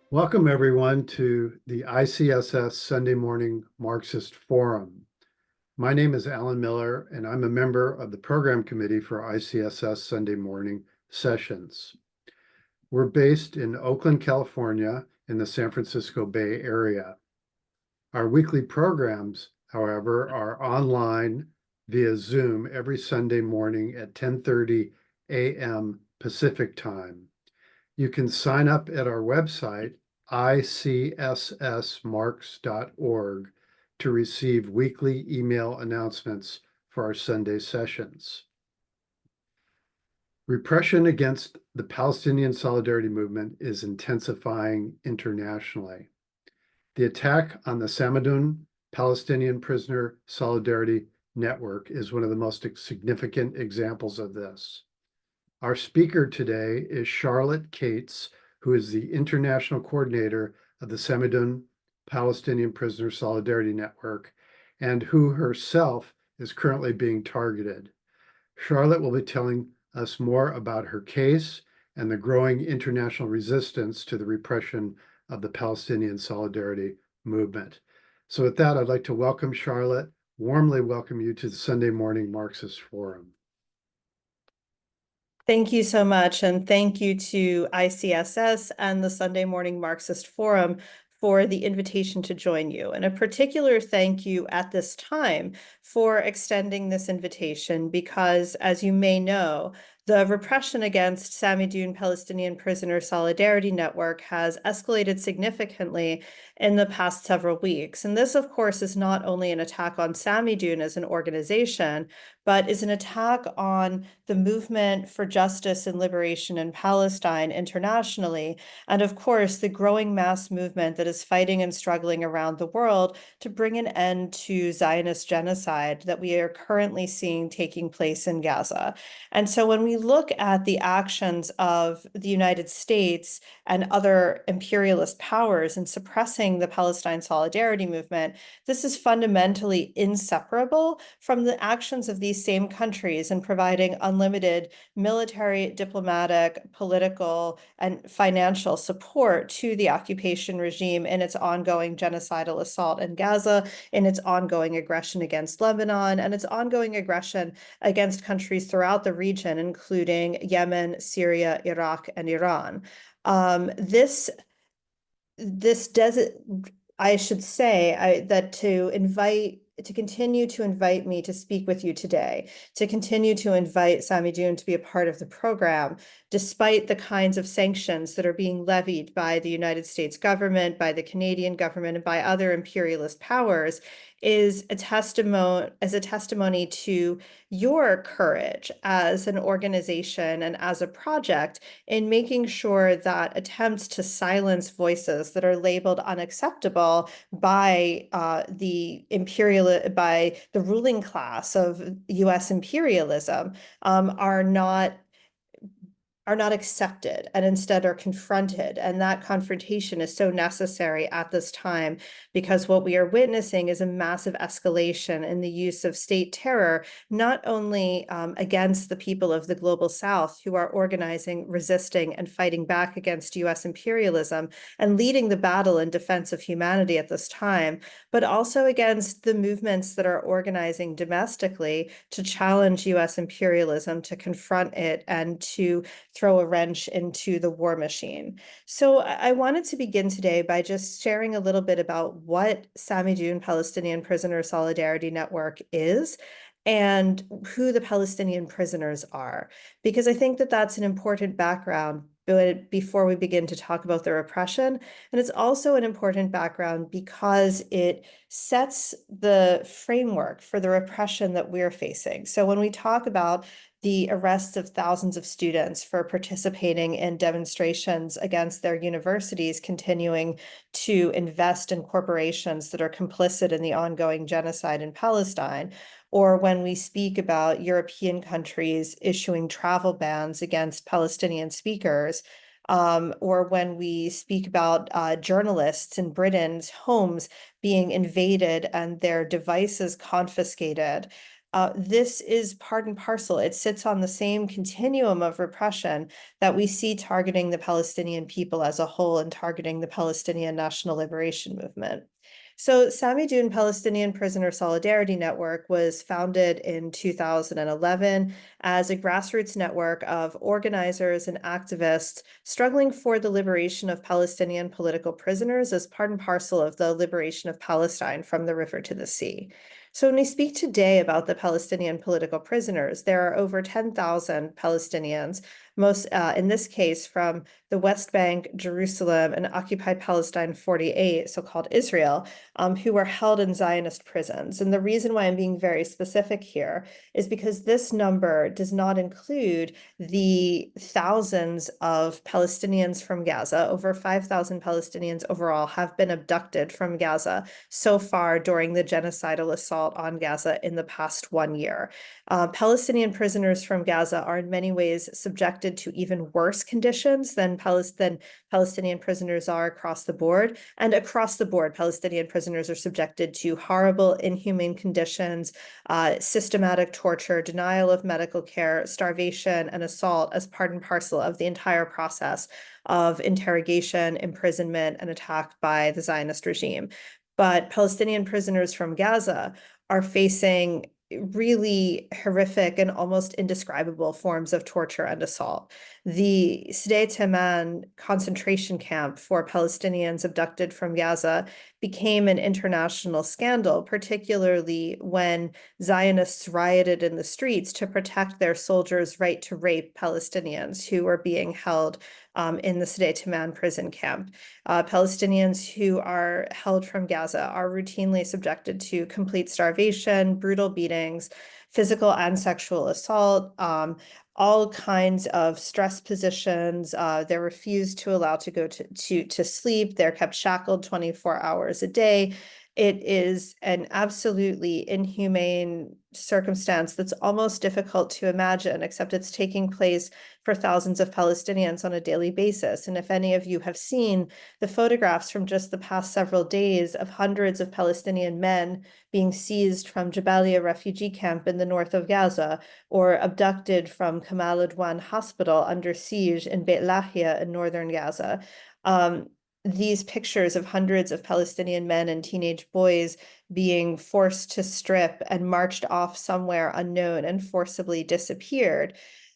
Welcome, everyone, to the ICSS Sunday Morning Marxist Forum. My name is Alan Miller, and I'm a member of the Program Committee for ICSS Sunday Morning Sessions. We're based in Oakland, California, in the San Francisco Bay Area. Our weekly programs, however, are online via Zoom every Sunday morning at 10:30 a.m. Pacific Time. You can sign up at our website, icssmarks.org, to receive weekly email announcements for our Sunday sessions. Repression against the Palestinian Solidarity Movement is intensifying internationally. The attack on the Samadun Palestinian Prisoner Solidarity Network is one of the most significant examples of this. Our speaker today is Charlotte Cates, who is the international coordinator of the Samadun Palestinian Prisoner Solidarity Network, and who herself is currently being targeted. Charlotte will be telling us more about her case and the growing international resistance to the repression of the Palestinian Solidarity Movement. So with that, I'd like to welcome Charlotte, warmly welcome you to the Sunday Morning Marxist Forum. Thank you so much, and thank you to ICSS and the Sunday Morning Marxist Forum for the invitation to join you. And a particular thank you at this time for extending this invitation because, as you may know, the repression against Samadun Palestinian Prisoner Solidarity Network has escalated significantly in the past several weeks. And this, of course, is not only an attack on Samadun as an organization, but is an attack on the movement for justice and liberation in Palestine internationally, and of course, the growing mass movement that is fighting and struggling around the world to bring an end to Zionist genocide that we are currently seeing taking place in Gaza. And so when we look at the actions of the United States and other imperialist powers in suppressing the Palestine Solidarity Movement, this is fundamentally inseparable from the actions of these same countries in providing unlimited military, diplomatic, political, and financial support to the occupation regime in its ongoing genocidal assault in Gaza, in its ongoing aggression against Lebanon, and its ongoing aggression against countries throughout the region, including Yemen, Syria, Iraq, and Iran. This does it. I should say that to continue to invite me to speak with you today, to continue to invite Samadun to be a part of the program, despite the kinds of sanctions that are being levied by the United States government, by the Canadian government, and by other imperialist powers, is a testimony to your courage as an organization and as a project in making sure that attempts to silence voices that are labeled unacceptable by by the ruling class of U.S. imperialism are not accepted and instead are confronted. And that confrontation is so necessary at this time because what we are witnessing is a massive escalation in the use of state terror, not only against the people of the global South who are organizing, resisting, and fighting back against US imperialism and leading the battle in defense of humanity at this time, but also against the movements that are organizing domestically to challenge US imperialism, to confront it, and to throw a wrench into the war machine. So I wanted to begin today by just sharing a little bit about what Samadun Palestinian Prisoner Solidarity Network is and who the Palestinian prisoners are, because I think that that's an important background before we begin to talk about the repression. And it's also an important background because it sets the framework for the repression that we're facing. So when we talk about the arrests of thousands of students for participating in demonstrations against their universities, continuing to invest in corporations that are complicit in the ongoing genocide in Palestine, or when we speak about European countries issuing travel bans against Palestinian speakers, or when we speak about journalists in Britain's homes being invaded and their devices confiscated, This is part and parcel. It sits on the same continuum of repression that we see targeting the Palestinian people as a whole and targeting the Palestinian National Liberation Movement. So Samidoun Palestinian Prisoner Solidarity Network was founded in 2011 as a grassroots network of organizers and activists struggling for the liberation of Palestinian political prisoners as part and parcel of the liberation of Palestine from the river to the sea. So when we speak today about the Palestinian political prisoners, there are over 10,000 Palestinians, most in this case from the West Bank, Jerusalem, and occupied Palestine 48, so-called Israel, who were held in Zionist prisons. And the reason why I'm being very specific here is because this number does not include the thousands of Palestinians from Gaza. Over 5,000 Palestinians overall have been abducted from Gaza so far during the genocidal assault on Gaza in the past 1 year. Palestinian prisoners from Gaza are in many ways subjected to even worse conditions than Palestinian prisoners are across the board. And across the board, Palestinian prisoners are subjected to horrible, inhumane conditions, systematic torture, denial of medical care, starvation, and assault as part and parcel of the entire process of interrogation, imprisonment, and attack by the Zionist regime. But Palestinian prisoners from Gaza are facing really horrific and almost indescribable forms of torture and assault. The Sde Timan concentration camp for Palestinians abducted from Gaza became an international scandal, particularly when Zionists rioted in the streets to protect their soldiers' right to rape Palestinians who were being held in the Sde Timan prison camp. Palestinians who are held from Gaza are routinely subjected to complete starvation, brutal beatings, physical and sexual assault, all kinds of stress positions. They're refused to allow to go to sleep. They're kept shackled 24 hours a day. It is an absolutely inhumane circumstance that's almost difficult to imagine, except it's taking place for thousands of Palestinians on a daily basis. And if any of you have seen the photographs from just the past several days of hundreds of Palestinian men being seized from Jabalia refugee camp in the north of Gaza, or abducted from Kamal Adwan Hospital under siege in Beit Lahia in northern Gaza, these pictures of hundreds of Palestinian men and teenage boys being forced to strip and marched off somewhere unknown and forcibly disappeared.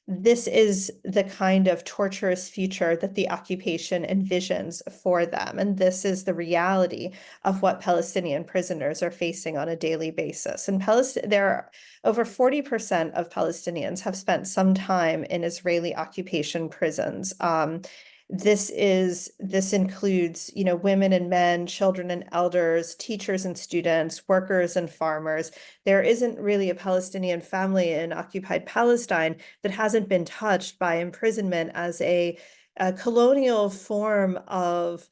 This is the kind of torturous future that the occupation envisions for them. And this is the reality of what Palestinian prisoners are facing on a daily basis. And there are over 40% of Palestinians have spent some time in Israeli occupation prisons. This includes, women and men, children and elders, teachers and students, workers and farmers. There isn't really a Palestinian family in occupied Palestine that hasn't been touched by imprisonment as a colonial form of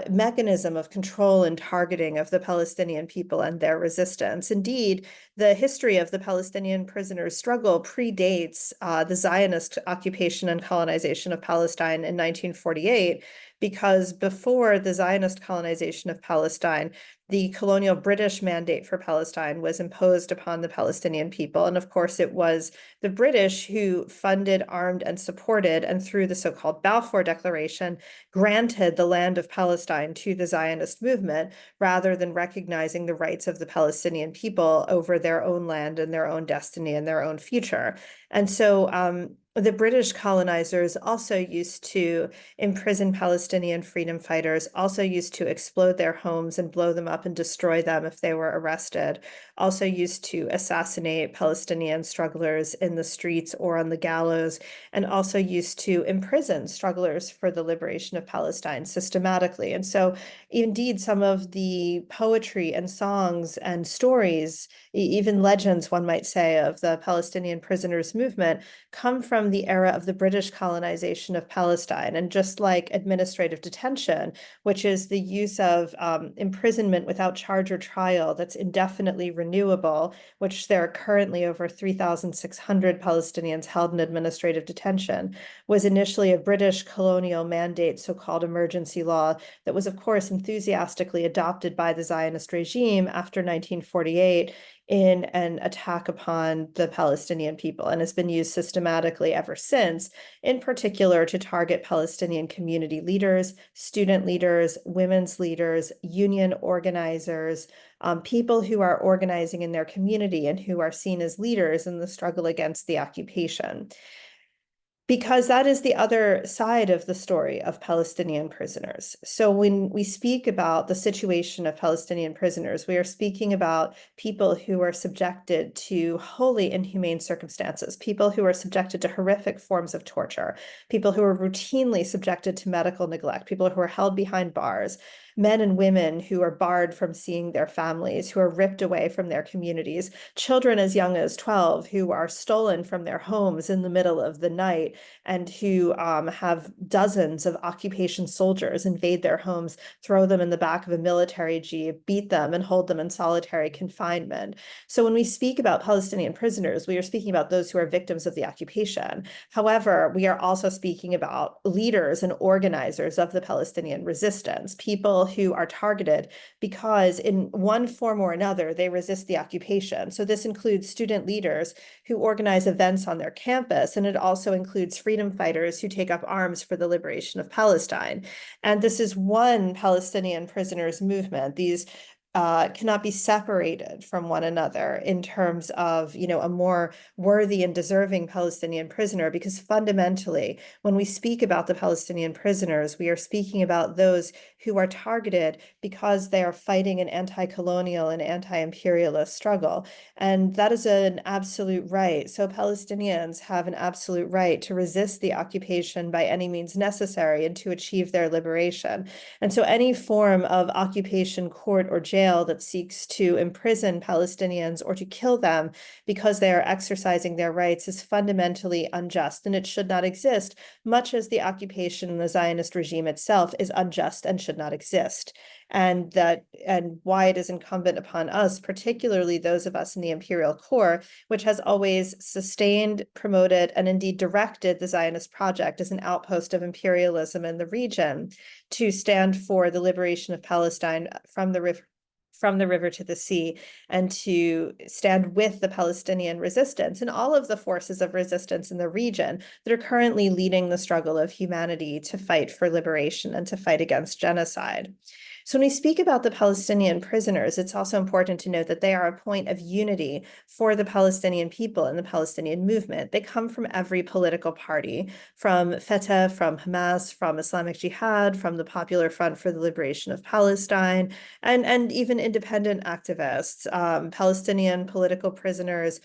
mechanism of control and targeting of the Palestinian people and their resistance. Indeed, the history of the Palestinian prisoners' struggle predates the Zionist occupation and colonization of Palestine in 1948, because before the Zionist colonization of Palestine, the colonial British mandate for Palestine was imposed upon the Palestinian people. And of course, it was the British who funded, armed, and supported, and through the so-called Balfour Declaration, granted the land of Palestine to the Zionist movement, rather than recognizing the rights of the Palestinian people over their own land and their own destiny and their own future. And so the British colonizers also used to imprison Palestinian freedom fighters, also used to explode their homes and blow them up and destroy them if they were arrested, also used to assassinate Palestinian strugglers in the streets or on the gallows, and also used to imprison strugglers for the liberation of Palestine systematically. And so indeed, some of the poetry and songs and stories, even legends, one might say, of the Palestinian prisoners movement come from the era of the British colonization of Palestine. And just like administrative detention, which is the use of imprisonment without charge or trial that's indefinitely renewable, which there are currently over 3,600 Palestinians held in administrative detention, was initially a British colonial mandate, so-called emergency law, that was, of course, enthusiastically adopted by the Zionist regime after 1948 in an attack upon the Palestinian people and has been used systematically ever since, in particular to target Palestinian community leaders, student leaders, women's leaders, union organizers, people who are organizing in their community and who are seen as leaders in the struggle against the occupation. Because that is the other side of the story of Palestinian prisoners. So when we speak about the situation of Palestinian prisoners, we are speaking about people who are subjected to wholly inhumane circumstances, people who are subjected to horrific forms of torture, people who are routinely subjected to medical neglect, people who are held behind bars, men and women who are barred from seeing their families, who are ripped away from their communities, children as young as 12 who are stolen from their homes in the middle of the night and who have dozens of occupation soldiers invade their homes, throw them in the back of a military jeep, beat them, and hold them in solitary confinement. So when we speak about Palestinian prisoners, we are speaking about those who are victims of the occupation. However, we are also speaking about leaders and organizers of the Palestinian resistance, people who are targeted because in one form or another, they resist the occupation. So this includes student leaders who organize events on their campus, and it also includes freedom fighters who take up arms for the liberation of Palestine. And this is one Palestinian prisoners movement. These cannot be separated from one another in terms of, a more worthy and deserving Palestinian prisoner, because fundamentally, when we speak about the Palestinian prisoners, we are speaking about those who are targeted because they are fighting an anti-colonial and anti-imperialist struggle. And that is an absolute right. So Palestinians have an absolute right to resist the occupation by any means necessary and to achieve their liberation. And so any form of occupation, court, or jail that seeks to imprison Palestinians or to kill them because they are exercising their rights is fundamentally unjust, and it should not exist, much as the occupation and the Zionist regime itself is unjust and should not exist. And why it is incumbent upon us, particularly those of us in the imperial core, which has always sustained, promoted, and indeed directed the Zionist project as an outpost of imperialism in the region, to stand for the liberation of Palestine from the river to the sea, and to stand with the Palestinian resistance and all of the forces of resistance in the region that are currently leading the struggle of humanity to fight for liberation and to fight against genocide. So when we speak about the Palestinian prisoners, it's also important to note that they are a point of unity for the Palestinian people and the Palestinian movement. They come from every political party, from Fatah, from Hamas, from Islamic Jihad, from the Popular Front for the Liberation of Palestine, and even independent activists. Palestinian political prisoners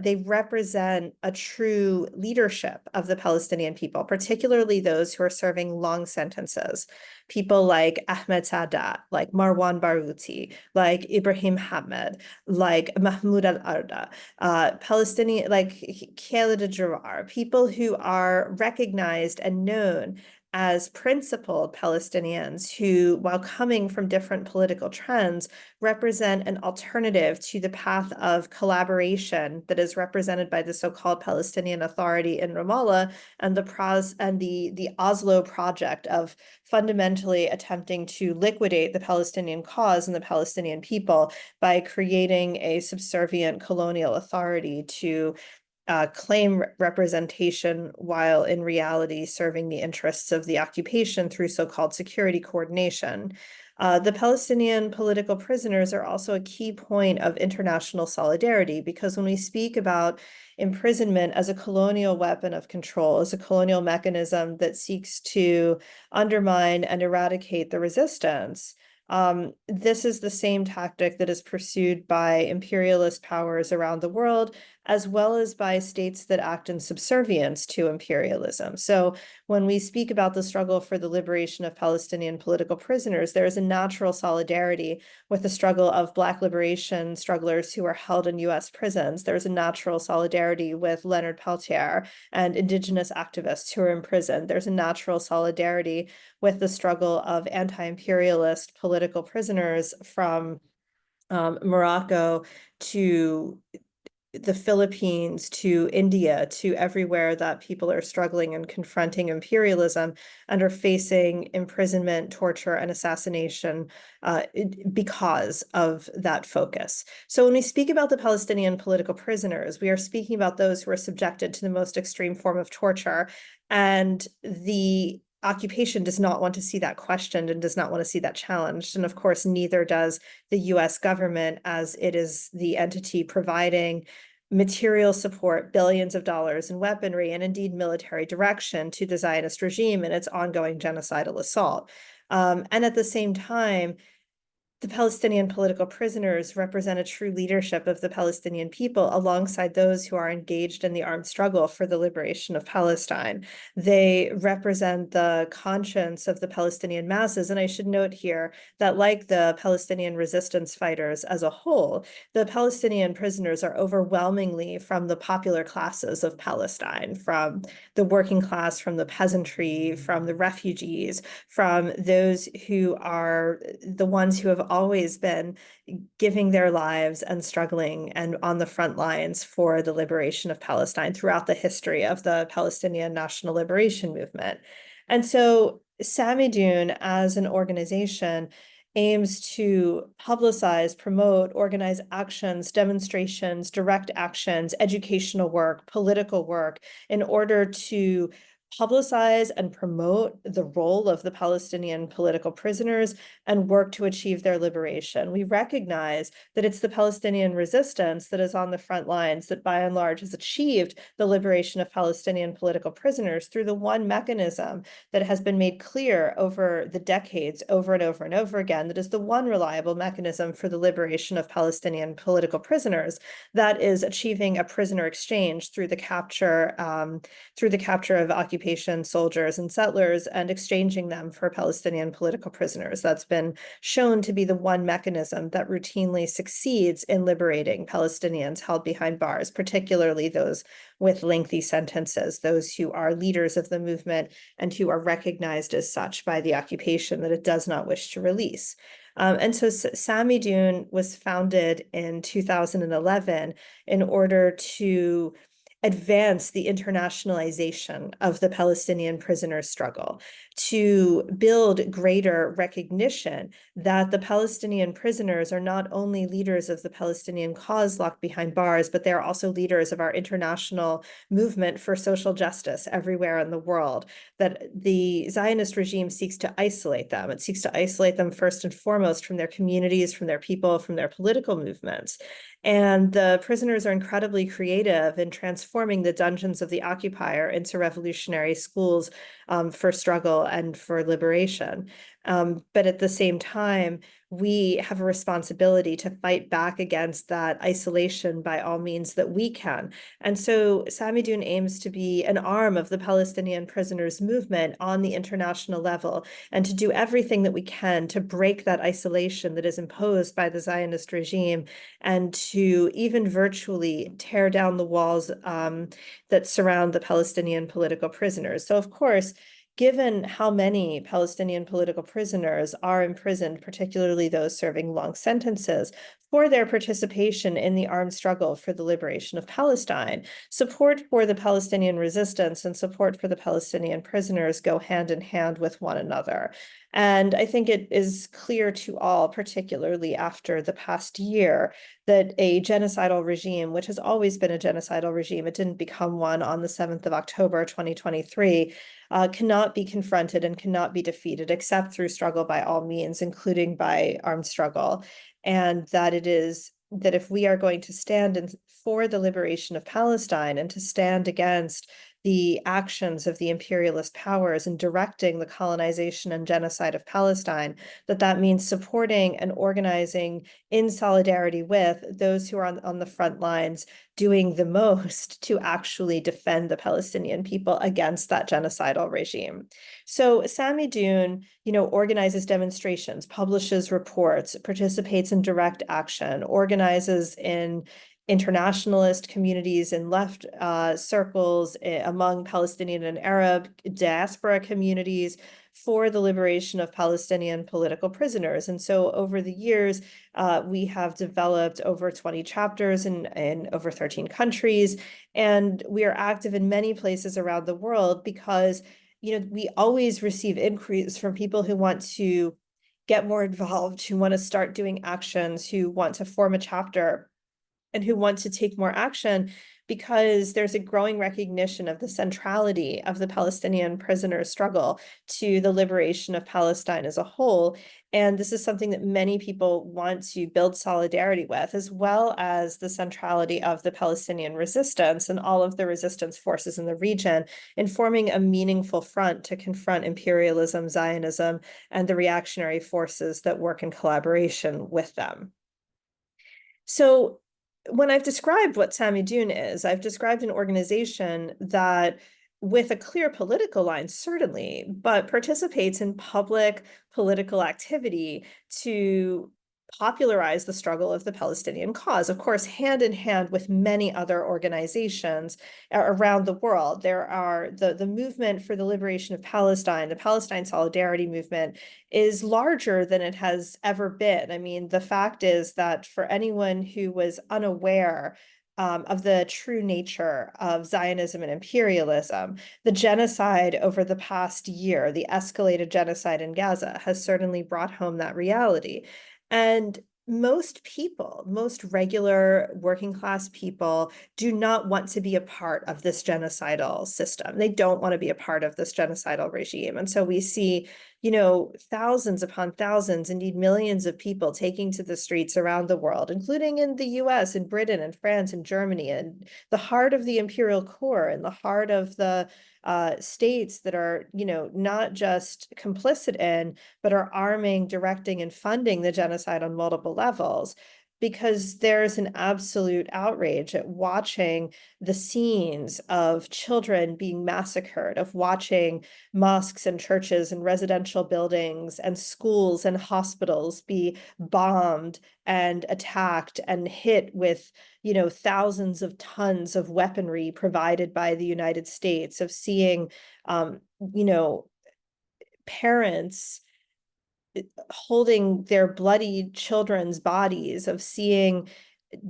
they represent a true leadership of the Palestinian people, particularly those who are serving long sentences. People like Ahmed Sadat, like Marwan Barghouti, like Ibrahim Hamid, like Mahmoud al-Arda, Palestinian, like Khalid al-Jarrar, people who are recognized and known as principled Palestinians who, while coming from different political trends, represent an alternative to the path of collaboration that is represented by the so-called Palestinian Authority in Ramallah and the Oslo project of fundamentally attempting to liquidate the Palestinian cause and the Palestinian people by creating a subservient colonial authority to claim representation while in reality serving the interests of the occupation through so-called security coordination. The Palestinian political prisoners are also a key point of international solidarity, because when we speak about imprisonment as a colonial weapon of control, as a colonial mechanism that seeks to undermine and eradicate the resistance, this is the same tactic that is pursued by imperialist powers around the world, as well as by states that act in subservience to imperialism. So when we speak about the struggle for the liberation of Palestinian political prisoners, there is a natural solidarity with the struggle of Black liberation strugglers who are held in US prisons. There's a natural solidarity with Leonard Peltier and Indigenous activists who are imprisoned. There's a natural solidarity with the struggle of anti-imperialist political prisoners from Morocco to the Philippines to India to everywhere that people are struggling and confronting imperialism and are facing imprisonment, torture, and assassination because of that focus. So when we speak about the Palestinian political prisoners, we are speaking about those who are subjected to the most extreme form of torture, and the occupation does not want to see that questioned and does not want to see that challenged. And of course, neither does the US government, as it is the entity providing material support, billions of dollars in weaponry, and indeed military direction to the Zionist regime and its ongoing genocidal assault. And at the same time, the Palestinian political prisoners represent a true leadership of the Palestinian people alongside those who are engaged in the armed struggle for the liberation of Palestine. They represent the conscience of the Palestinian masses. And I should note here that, like the Palestinian resistance fighters as a whole, the Palestinian prisoners are overwhelmingly from the popular classes of Palestine, from the working class, from the peasantry, from the refugees, from those who are the ones who have always been giving their lives and struggling and on the front lines for the liberation of Palestine throughout the history of the Palestinian National Liberation Movement. And so Samidoun, as an organization, aims to publicize, promote, organize actions, demonstrations, direct actions, educational work, political work, in order to publicize and promote the role of the Palestinian political prisoners and work to achieve their liberation. We recognize that it's the Palestinian resistance that is on the front lines that by and large has achieved the liberation of Palestinian political prisoners through the one mechanism that has been made clear over the decades, over and over and over again, that is the one reliable mechanism for the liberation of Palestinian political prisoners, that is achieving a prisoner exchange through the capture of occupation soldiers and settlers and exchanging them for Palestinian political prisoners. That's been shown to be the one mechanism that routinely succeeds in liberating Palestinians held behind bars, particularly those with lengthy sentences, those who are leaders of the movement and who are recognized as such by the occupation that it does not wish to release. And so Samidoun was founded in 2011 in order to advance the internationalization of the Palestinian prisoner struggle, to build greater recognition that the Palestinian prisoners are not only leaders of the Palestinian cause locked behind bars, but they're also leaders of our international movement for social justice everywhere in the world, that the Zionist regime seeks to isolate them. It seeks to isolate them first and foremost from their communities, from their people, from their political movements. And the prisoners are incredibly creative in transforming the dungeons of the occupier into revolutionary schools for struggle and for liberation. But at the same time, we have a responsibility to fight back against that isolation by all means that we can. And so Samidoun aims to be an arm of the Palestinian prisoners movement on the international level and to do everything that we can to break that isolation that is imposed by the Zionist regime and to even virtually tear down the walls that surround the Palestinian political prisoners. So of course, given how many Palestinian political prisoners are imprisoned, particularly those serving long sentences, for their participation in the armed struggle for the liberation of Palestine, support for the Palestinian resistance and support for the Palestinian prisoners go hand in hand with one another. And I think it is clear to all, particularly after the past year, that a genocidal regime, which has always been a genocidal regime, it didn't become one on the 7th of October, 2023, cannot be confronted and cannot be defeated except through struggle by all means, including by armed struggle. And that it is that if we are going to stand for the liberation of Palestine and to stand against the actions of the imperialist powers in directing the colonization and genocide of Palestine, that means supporting and organizing in solidarity with those who are on the front lines doing the most to actually defend the Palestinian people against that genocidal regime. So Samidoun, organizes demonstrations, publishes reports, participates in direct action, organizes in internationalist communities in left circles, among Palestinian and Arab diaspora communities, for the liberation of Palestinian political prisoners. And so over the years, we have developed over 20 chapters in over 13 countries, and we are active in many places around the world because, we always receive inquiries from people who want to get more involved, who want to start doing actions, who want to form a chapter, and who want to take more action, because there's a growing recognition of the centrality of the Palestinian prisoner struggle to the liberation of Palestine as a whole. And this is something that many people want to build solidarity with, as well as the centrality of the Palestinian resistance and all of the resistance forces in the region, in forming a meaningful front to confront imperialism, Zionism, and the reactionary forces that work in collaboration with them. So when I've described what Samidoun is, I've described an organization that, with a clear political line, certainly, but participates in public political activity to popularize the struggle of the Palestinian cause, of course, hand in hand with many other organizations around the world. There are the movement for the liberation of Palestine, the Palestine Solidarity Movement, is larger than it has ever been. I mean, the fact is that for anyone who was unaware of the true nature of Zionism and imperialism, the genocide over the past year, the escalated genocide in Gaza, has certainly brought home that reality. And most people, most regular working class people, do not want to be a part of this genocidal system. They don't want to be a part of this genocidal regime. And so we see, thousands upon thousands, indeed millions of people taking to the streets around the world, including in the US and Britain and France and Germany, and the heart of the imperial core and the heart of the states that are, not just complicit in, but are arming, directing, and funding the genocide on multiple levels. Because there's an absolute outrage at watching the scenes of children being massacred, of watching mosques and churches and residential buildings and schools and hospitals be bombed and attacked and hit with, thousands of tons of weaponry provided by the United States, of seeing, parents holding their bloody children's bodies, of seeing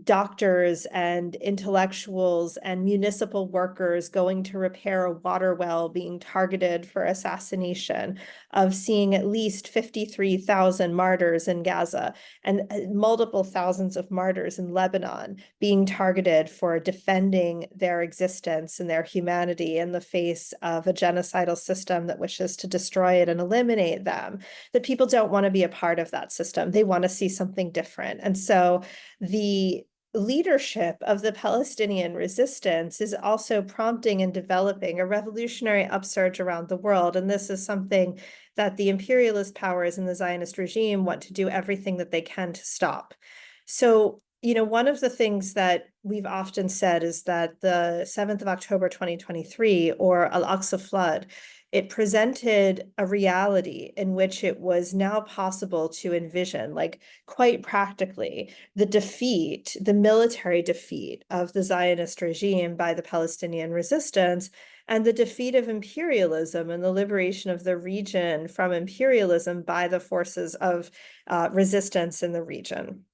doctors and intellectuals and municipal workers going to repair a water well being targeted for assassination, of seeing at least 53,000 martyrs in Gaza and multiple thousands of martyrs in Lebanon being targeted for defending their existence and their humanity in the face of a genocidal system that wishes to destroy it and eliminate them. That people don't want to be a part of that system. They want to see something different. And so the leadership of the Palestinian resistance is also prompting and developing a revolutionary upsurge around the world. And this is something that the imperialist powers and the Zionist regime want to do everything that they can to stop. So, one of the things that we've often said is that the 7th of October, 2023, or Al-Aqsa flood, it presented a reality in which it was now possible to envision, like quite practically, the military defeat of the Zionist regime by the Palestinian resistance, and the defeat of imperialism and the liberation of the region from imperialism by the forces of resistance in the region.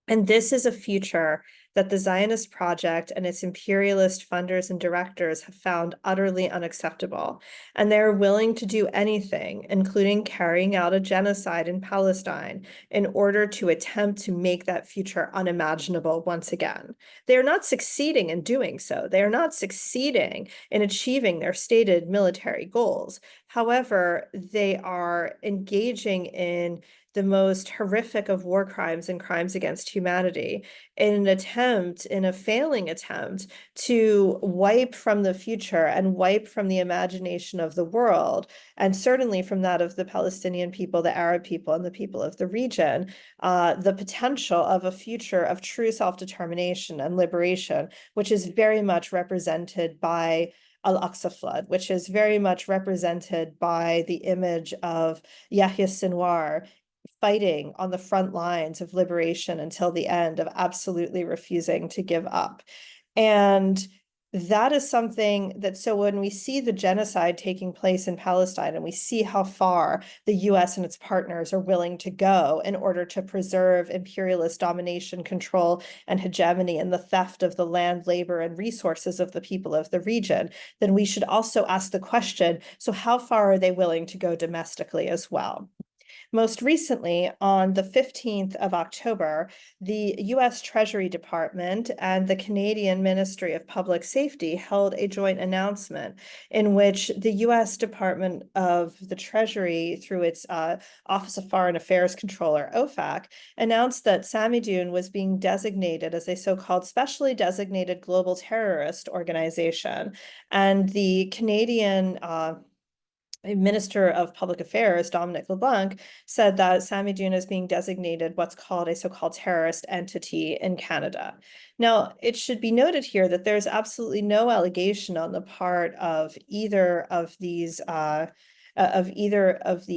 And this is a future that the Zionist project and its imperialist funders and directors have found utterly unacceptable. And they're willing to do anything, including carrying out a genocide in Palestine, in order to attempt to make that future unimaginable once again. They're not succeeding in doing so. They are not succeeding in achieving their stated military goals. However, they are engaging in the most horrific of war crimes and crimes against humanity in a failing attempt to wipe from the future and wipe from the imagination of the world, and certainly from that of the Palestinian people, the Arab people, and the people of the region, the potential of a future of true self-determination and liberation, which is very much represented by Al-Aqsa flood, which is very much represented by the image of Yahya Sinwar fighting on the front lines of liberation until the end, of absolutely refusing to give up. And that is something that, so when we see the genocide taking place in Palestine and we see how far the US and its partners are willing to go in order to preserve imperialist domination, control, and hegemony, and the theft of the land, labor, and resources of the people of the region, then we should also ask the question, so how far are they willing to go domestically as well? Most recently, on the 15th of October, the US Treasury Department and the Canadian Ministry of Public Safety held a joint announcement in which the US Department of the Treasury, through its Office of Foreign Affairs Controller, OFAC, announced that Samidoun was being designated as a so-called specially designated global terrorist organization. And the Canadian Minister of Public Affairs, Dominic LeBlanc, said that Samidoun is being designated what's called a so-called terrorist entity in Canada. Now, it should be noted here that there's absolutely no allegation on the part of either of these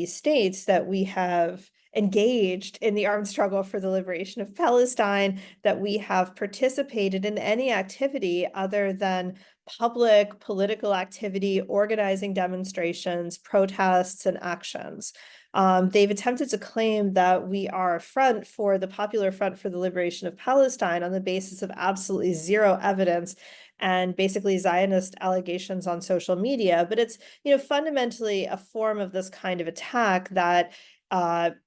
states that we have engaged in the armed struggle for the liberation of Palestine, that we have participated in any activity other than public political activity, organizing demonstrations, protests, and actions. They've attempted to claim that we are a front for the Popular Front for the Liberation of Palestine on the basis of absolutely zero evidence and basically Zionist allegations on social media. But it's, fundamentally a form of this kind of attack that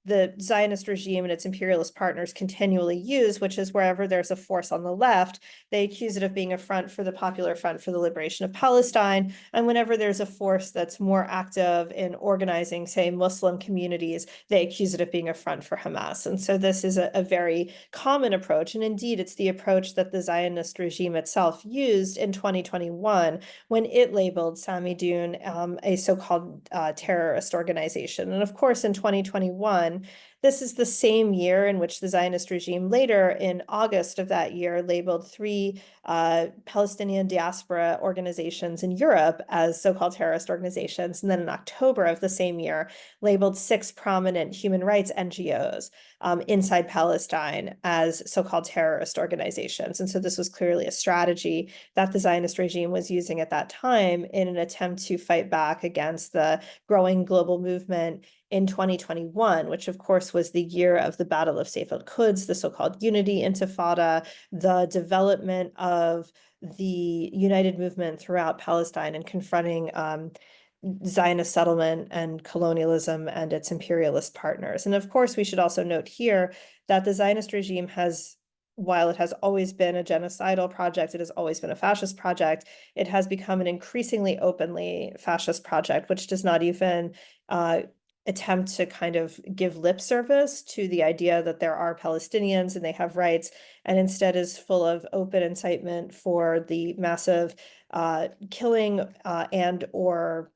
the Zionist regime and its imperialist partners continually use, which is wherever there's a force on the left, they accuse it of being a front for the Popular Front for the Liberation of Palestine. And whenever there's a force that's more active in organizing, say, Muslim communities, they accuse it of being a front for Hamas. And so this is a very common approach. And indeed, it's the approach that the Zionist regime itself used in 2021 when it labeled Samidoun a so-called terrorist organization. And of course, in 2021, this is the same year in which the Zionist regime later, in August of that year, labeled 3 Palestinian diaspora organizations in Europe as so-called terrorist organizations. And then in October of the same year, labeled 6 prominent human rights NGOs inside Palestine as so-called terrorist organizations. And so this was clearly a strategy that the Zionist regime was using at that time in an attempt to fight back against the growing global movement in 2021, which of course was the year of the Battle of Saif al-Quds, the so-called Unity Intifada, the development of the united movement throughout Palestine and confronting Zionist settlement and colonialism and its imperialist partners. And of course, we should also note here that the Zionist regime has, while it has always been a genocidal project, it has always been a fascist project, it has become an increasingly openly fascist project, which does not even attempt to kind of give lip service to the idea that there are Palestinians and they have rights, and instead is full of open incitement for the massive killing and or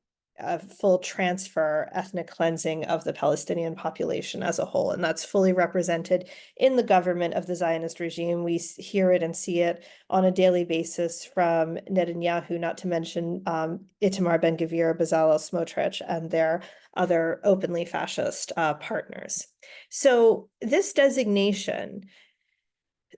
full transfer, ethnic cleansing of the Palestinian population as a whole. And that's fully represented in the government of the Zionist regime. We hear it and see it on a daily basis from Netanyahu, not to mention Itamar Ben-Gvir, Bezalel Smotrich, and their other openly fascist partners. So this designation,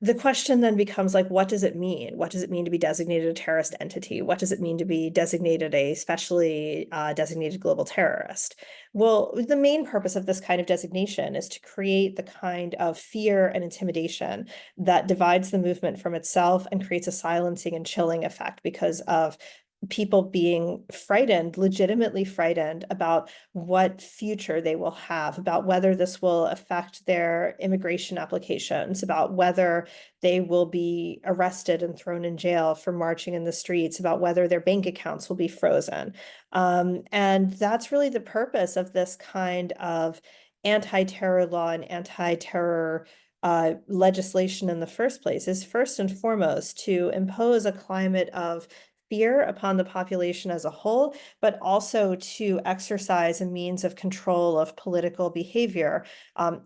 the question then becomes like, what does it mean? What does it mean to be designated a terrorist entity? What does it mean to be designated a specially designated global terrorist? Well, the main purpose of this kind of designation is to create the kind of fear and intimidation that divides the movement from itself and creates a silencing and chilling effect because of people being frightened, legitimately frightened about what future they will have, about whether this will affect their immigration applications, about whether they will be arrested and thrown in jail for marching in the streets, about whether their bank accounts will be frozen. And that's really the purpose of this kind of anti-terror law and anti-terror legislation in the first place, is first and foremost to impose a climate of fear upon the population as a whole, but also to exercise a means of control of political behavior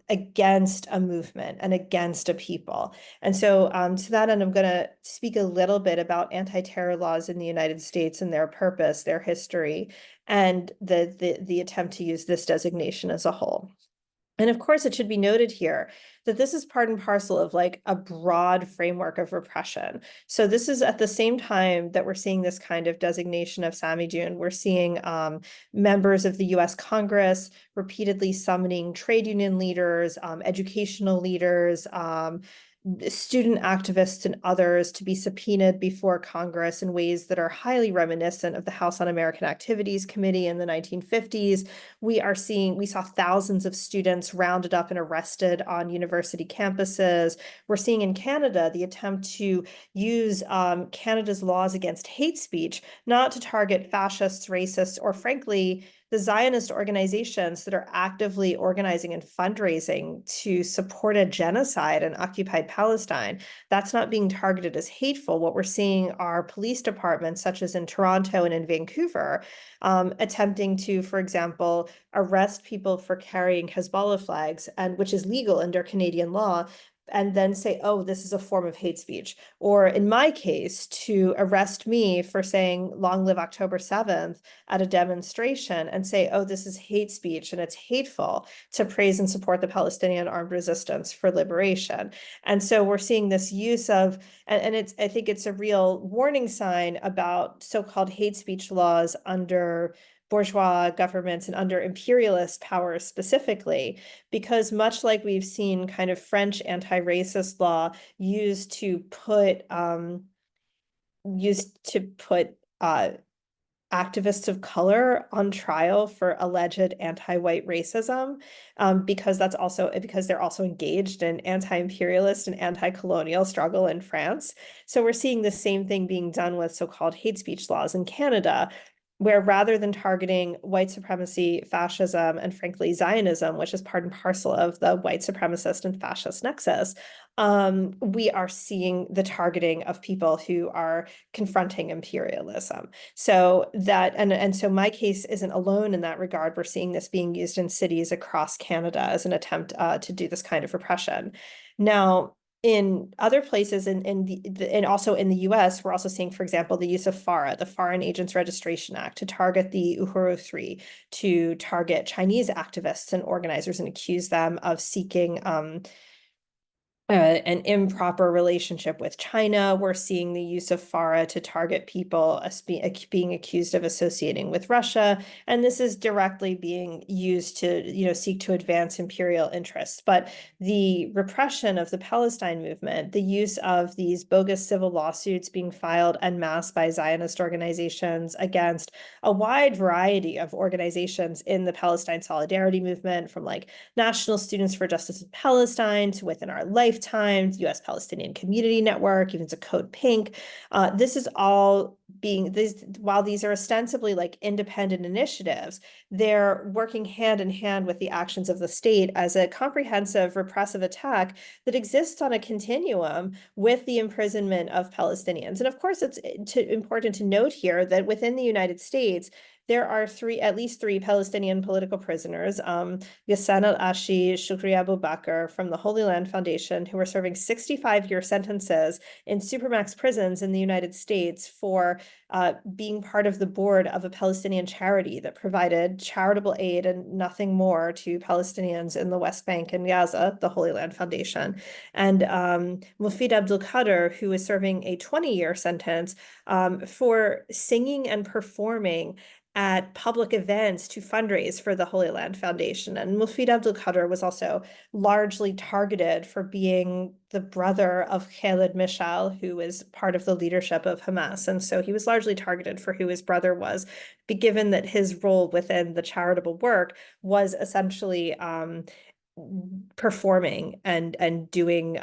against a movement and against a people. And so to that end, I'm going to speak a little bit about anti-terror laws in the United States and their purpose, their history, and the attempt to use this designation as a whole. And of course, it should be noted here that this is part and parcel of like a broad framework of repression. So this is at the same time that we're seeing this kind of designation of Sami June, we're seeing members of the US Congress repeatedly summoning trade union leaders, educational leaders, student activists and others to be subpoenaed before Congress in ways that are highly reminiscent of the House Un-American Activities Committee in the 1950s. We saw thousands of students rounded up and arrested on university campuses. We're seeing in Canada the attempt to use Canada's laws against hate speech, not to target fascists, racists, or frankly, the Zionist organizations that are actively organizing and fundraising to support a genocide in occupied Palestine. That's not being targeted as hateful. What we're seeing are police departments, such as in Toronto and in Vancouver, attempting to, for example, arrest people for carrying Hezbollah flags, and which is legal under Canadian law, and then say, oh, this is a form of hate speech. Or in my case, to arrest me for saying long live October 7th at a demonstration and say, oh, this is hate speech and it's hateful to praise and support the Palestinian armed resistance for liberation. And so we're seeing this use of, and I think it's a real warning sign about so-called hate speech laws under bourgeois governments and under imperialist powers specifically, because much like we've seen kind of French anti-racist law used to put activists of color on trial for alleged anti-white racism, because they're also engaged in anti-imperialist and anti-colonial struggle in France. So we're seeing the same thing being done with so-called hate speech laws in Canada, where rather than targeting white supremacy, fascism, and frankly, Zionism, which is part and parcel of the white supremacist and fascist nexus, we are seeing the targeting of people who are confronting imperialism. So that, and so my case isn't alone in that regard. We're seeing this being used in cities across Canada as an attempt to do this kind of repression. Now, in other places and also in the US, we're also seeing, for example, the use of FARA, the Foreign Agents Registration Act, to target the Uyghur 3, to target Chinese activists and organizers and accuse them of seeking an improper relationship with China. We're seeing the use of FARA to target people as being accused of associating with Russia. And this is directly being used to, seek to advance imperial interests. But the repression of the Palestine movement, the use of these bogus civil lawsuits being filed en masse by Zionist organizations against a wide variety of organizations in the Palestine Solidarity Movement, from like National Students for Justice in Palestine to Within Our Lifetime, US Palestinian Community Network, even to Code Pink. This is all while these are ostensibly like independent initiatives, they're working hand in hand with the actions of the state as a comprehensive repressive attack that exists on a continuum with the imprisonment of Palestinians. And of course, it's important to note here that within the United States, there are at least three Palestinian political prisoners, Ghassan al-Ashi, Shukri Abu Bakr from the Holy Land Foundation, who are serving 65-year sentences in supermax prisons in the United States for being part of the board of a Palestinian charity that provided charitable aid and nothing more to Palestinians in the West Bank and Gaza, the Holy Land Foundation. And Mufid Abdul Qadir, who is serving a 20-year sentence for singing and performing at public events to fundraise for the Holy Land Foundation. And Mufid Abdul Qadir was also largely targeted for being the brother of Khaled Mishal, who was part of the leadership of Hamas. And so he was largely targeted for who his brother was, given that his role within the charitable work was essentially performing and doing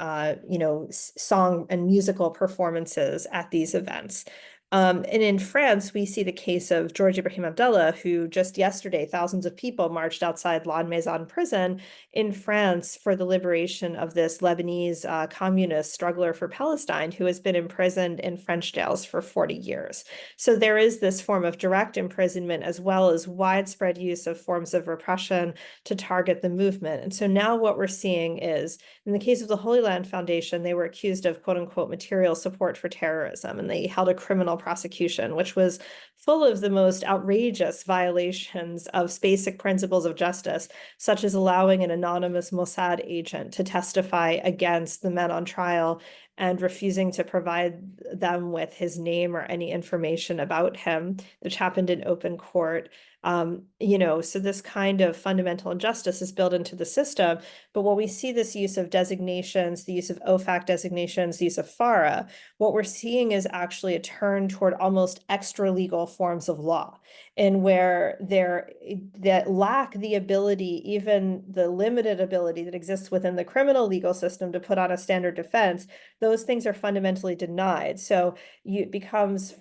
song and musical performances at these events. And in France, we see the case of George Ibrahim Abdallah, who just yesterday, thousands of people marched outside Lannemezan prison in France for the liberation of this Lebanese communist struggler for Palestine, who has been imprisoned in French jails for 40 years. So there is this form of direct imprisonment, as well as widespread use of forms of repression to target the movement. And so now what we're seeing is, in the case of the Holy Land Foundation, they were accused of quote unquote material support for terrorism, and they held a criminal prosecution, which was full of the most outrageous violations of basic principles of justice, such as allowing an anonymous Mossad agent to testify against the men on trial and refusing to provide them with his name or any information about him, which happened in open court. So this kind of fundamental injustice is built into the system. But when we see this use of designations, the use of OFAC designations, the use of FARA, what we're seeing is actually a turn toward almost extra legal forms of law, in where that lack the ability, even the limited ability that exists within the criminal legal system to put on a standard defense, those things are fundamentally denied. So it becomes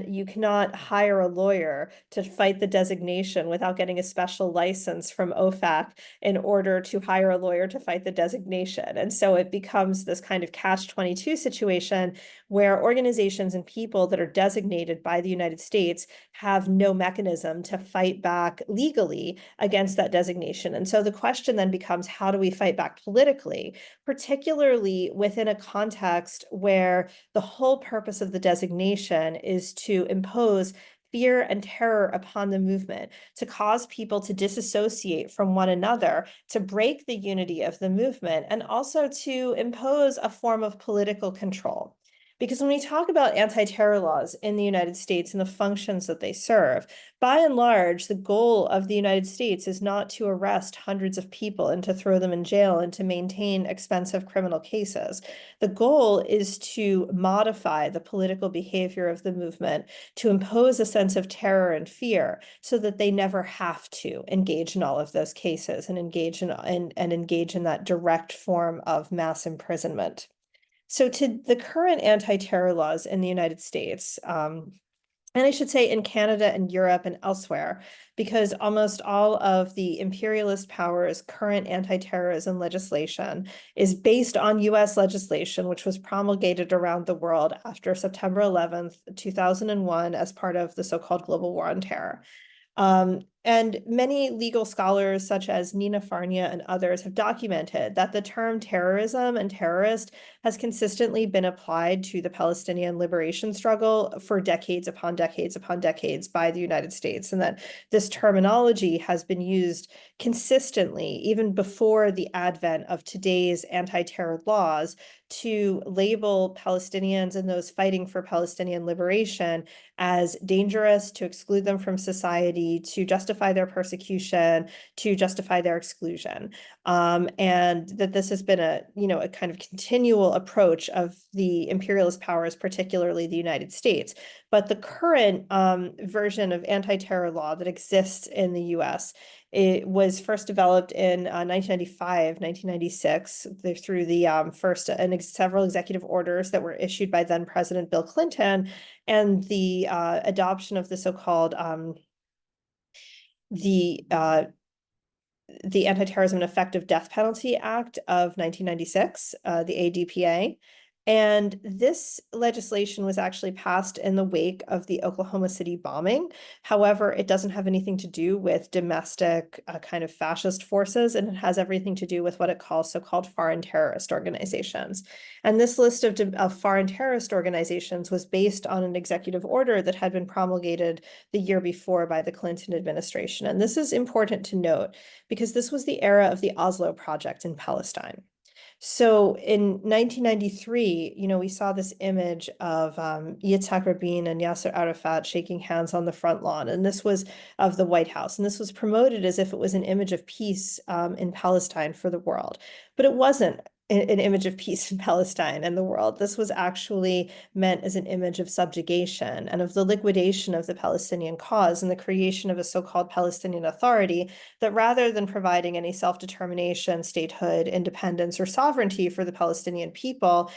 you cannot hire a lawyer to fight the designation without getting a special license from OFAC in order to hire a lawyer to fight the designation. And so it becomes this kind of catch-22 situation where organizations and people that are designated by the United States have no mechanism to fight back legally against that designation. And so the question then becomes, how do we fight back politically, particularly within a context where the whole purpose of the designation is to impose fear and terror upon the movement, to cause people to disassociate from one another, to break the unity of the movement, and also to impose a form of political control. Because when we talk about anti-terror laws in the United States and the functions that they serve, by and large, the goal of the United States is not to arrest hundreds of people and to throw them in jail and to maintain expensive criminal cases. The goal is to modify the political behavior of the movement, to impose a sense of terror and fear so that they never have to engage in all of those cases and engage in that direct form of mass imprisonment. So to the current anti-terror laws in the United States, and I should say in Canada and Europe and elsewhere, because almost all of the imperialist powers' current anti-terrorism legislation is based on US legislation, which was promulgated around the world after September 11th, 2001, as part of the so-called global war on terror. And many legal scholars, such as Nina Farnia and others, have documented that the term terrorism and terrorist has consistently been applied to the Palestinian liberation struggle for decades upon decades upon decades by the United States, and that this terminology has been used consistently, even before the advent of today's anti-terror laws, to label Palestinians and those fighting for Palestinian liberation as dangerous, to exclude them from society, to justify their persecution, to justify their exclusion. And that this has been a kind of continual approach of the imperialist powers, particularly the United States. But the current version of anti-terror law that exists in the US, it was first developed in 1995, 1996, through the several executive orders that were issued by then President Bill Clinton, and the adoption of the so-called the Anti-Terrorism and Effective Death Penalty Act of 1996, the ADPA. And this legislation was actually passed in the wake of the Oklahoma City bombing. However, it doesn't have anything to do with domestic kind of fascist forces, and it has everything to do with what it calls so-called foreign terrorist organizations. And this list of foreign terrorist organizations was based on an executive order that had been promulgated the year before by the Clinton administration. And this is important to note because this was the era of the Oslo Project in Palestine. So in 1993, we saw this image of Yitzhak Rabin and Yasser Arafat shaking hands on the front lawn, and this was of the White House, and this was promoted as if it was an image of peace in Palestine for the world, but it wasn't an image of peace in Palestine and the world. This was actually meant as an image of subjugation and of the liquidation of the Palestinian cause and the creation of a so-called Palestinian Authority that, rather than providing any self-determination, statehood, independence, or sovereignty for the Palestinian people,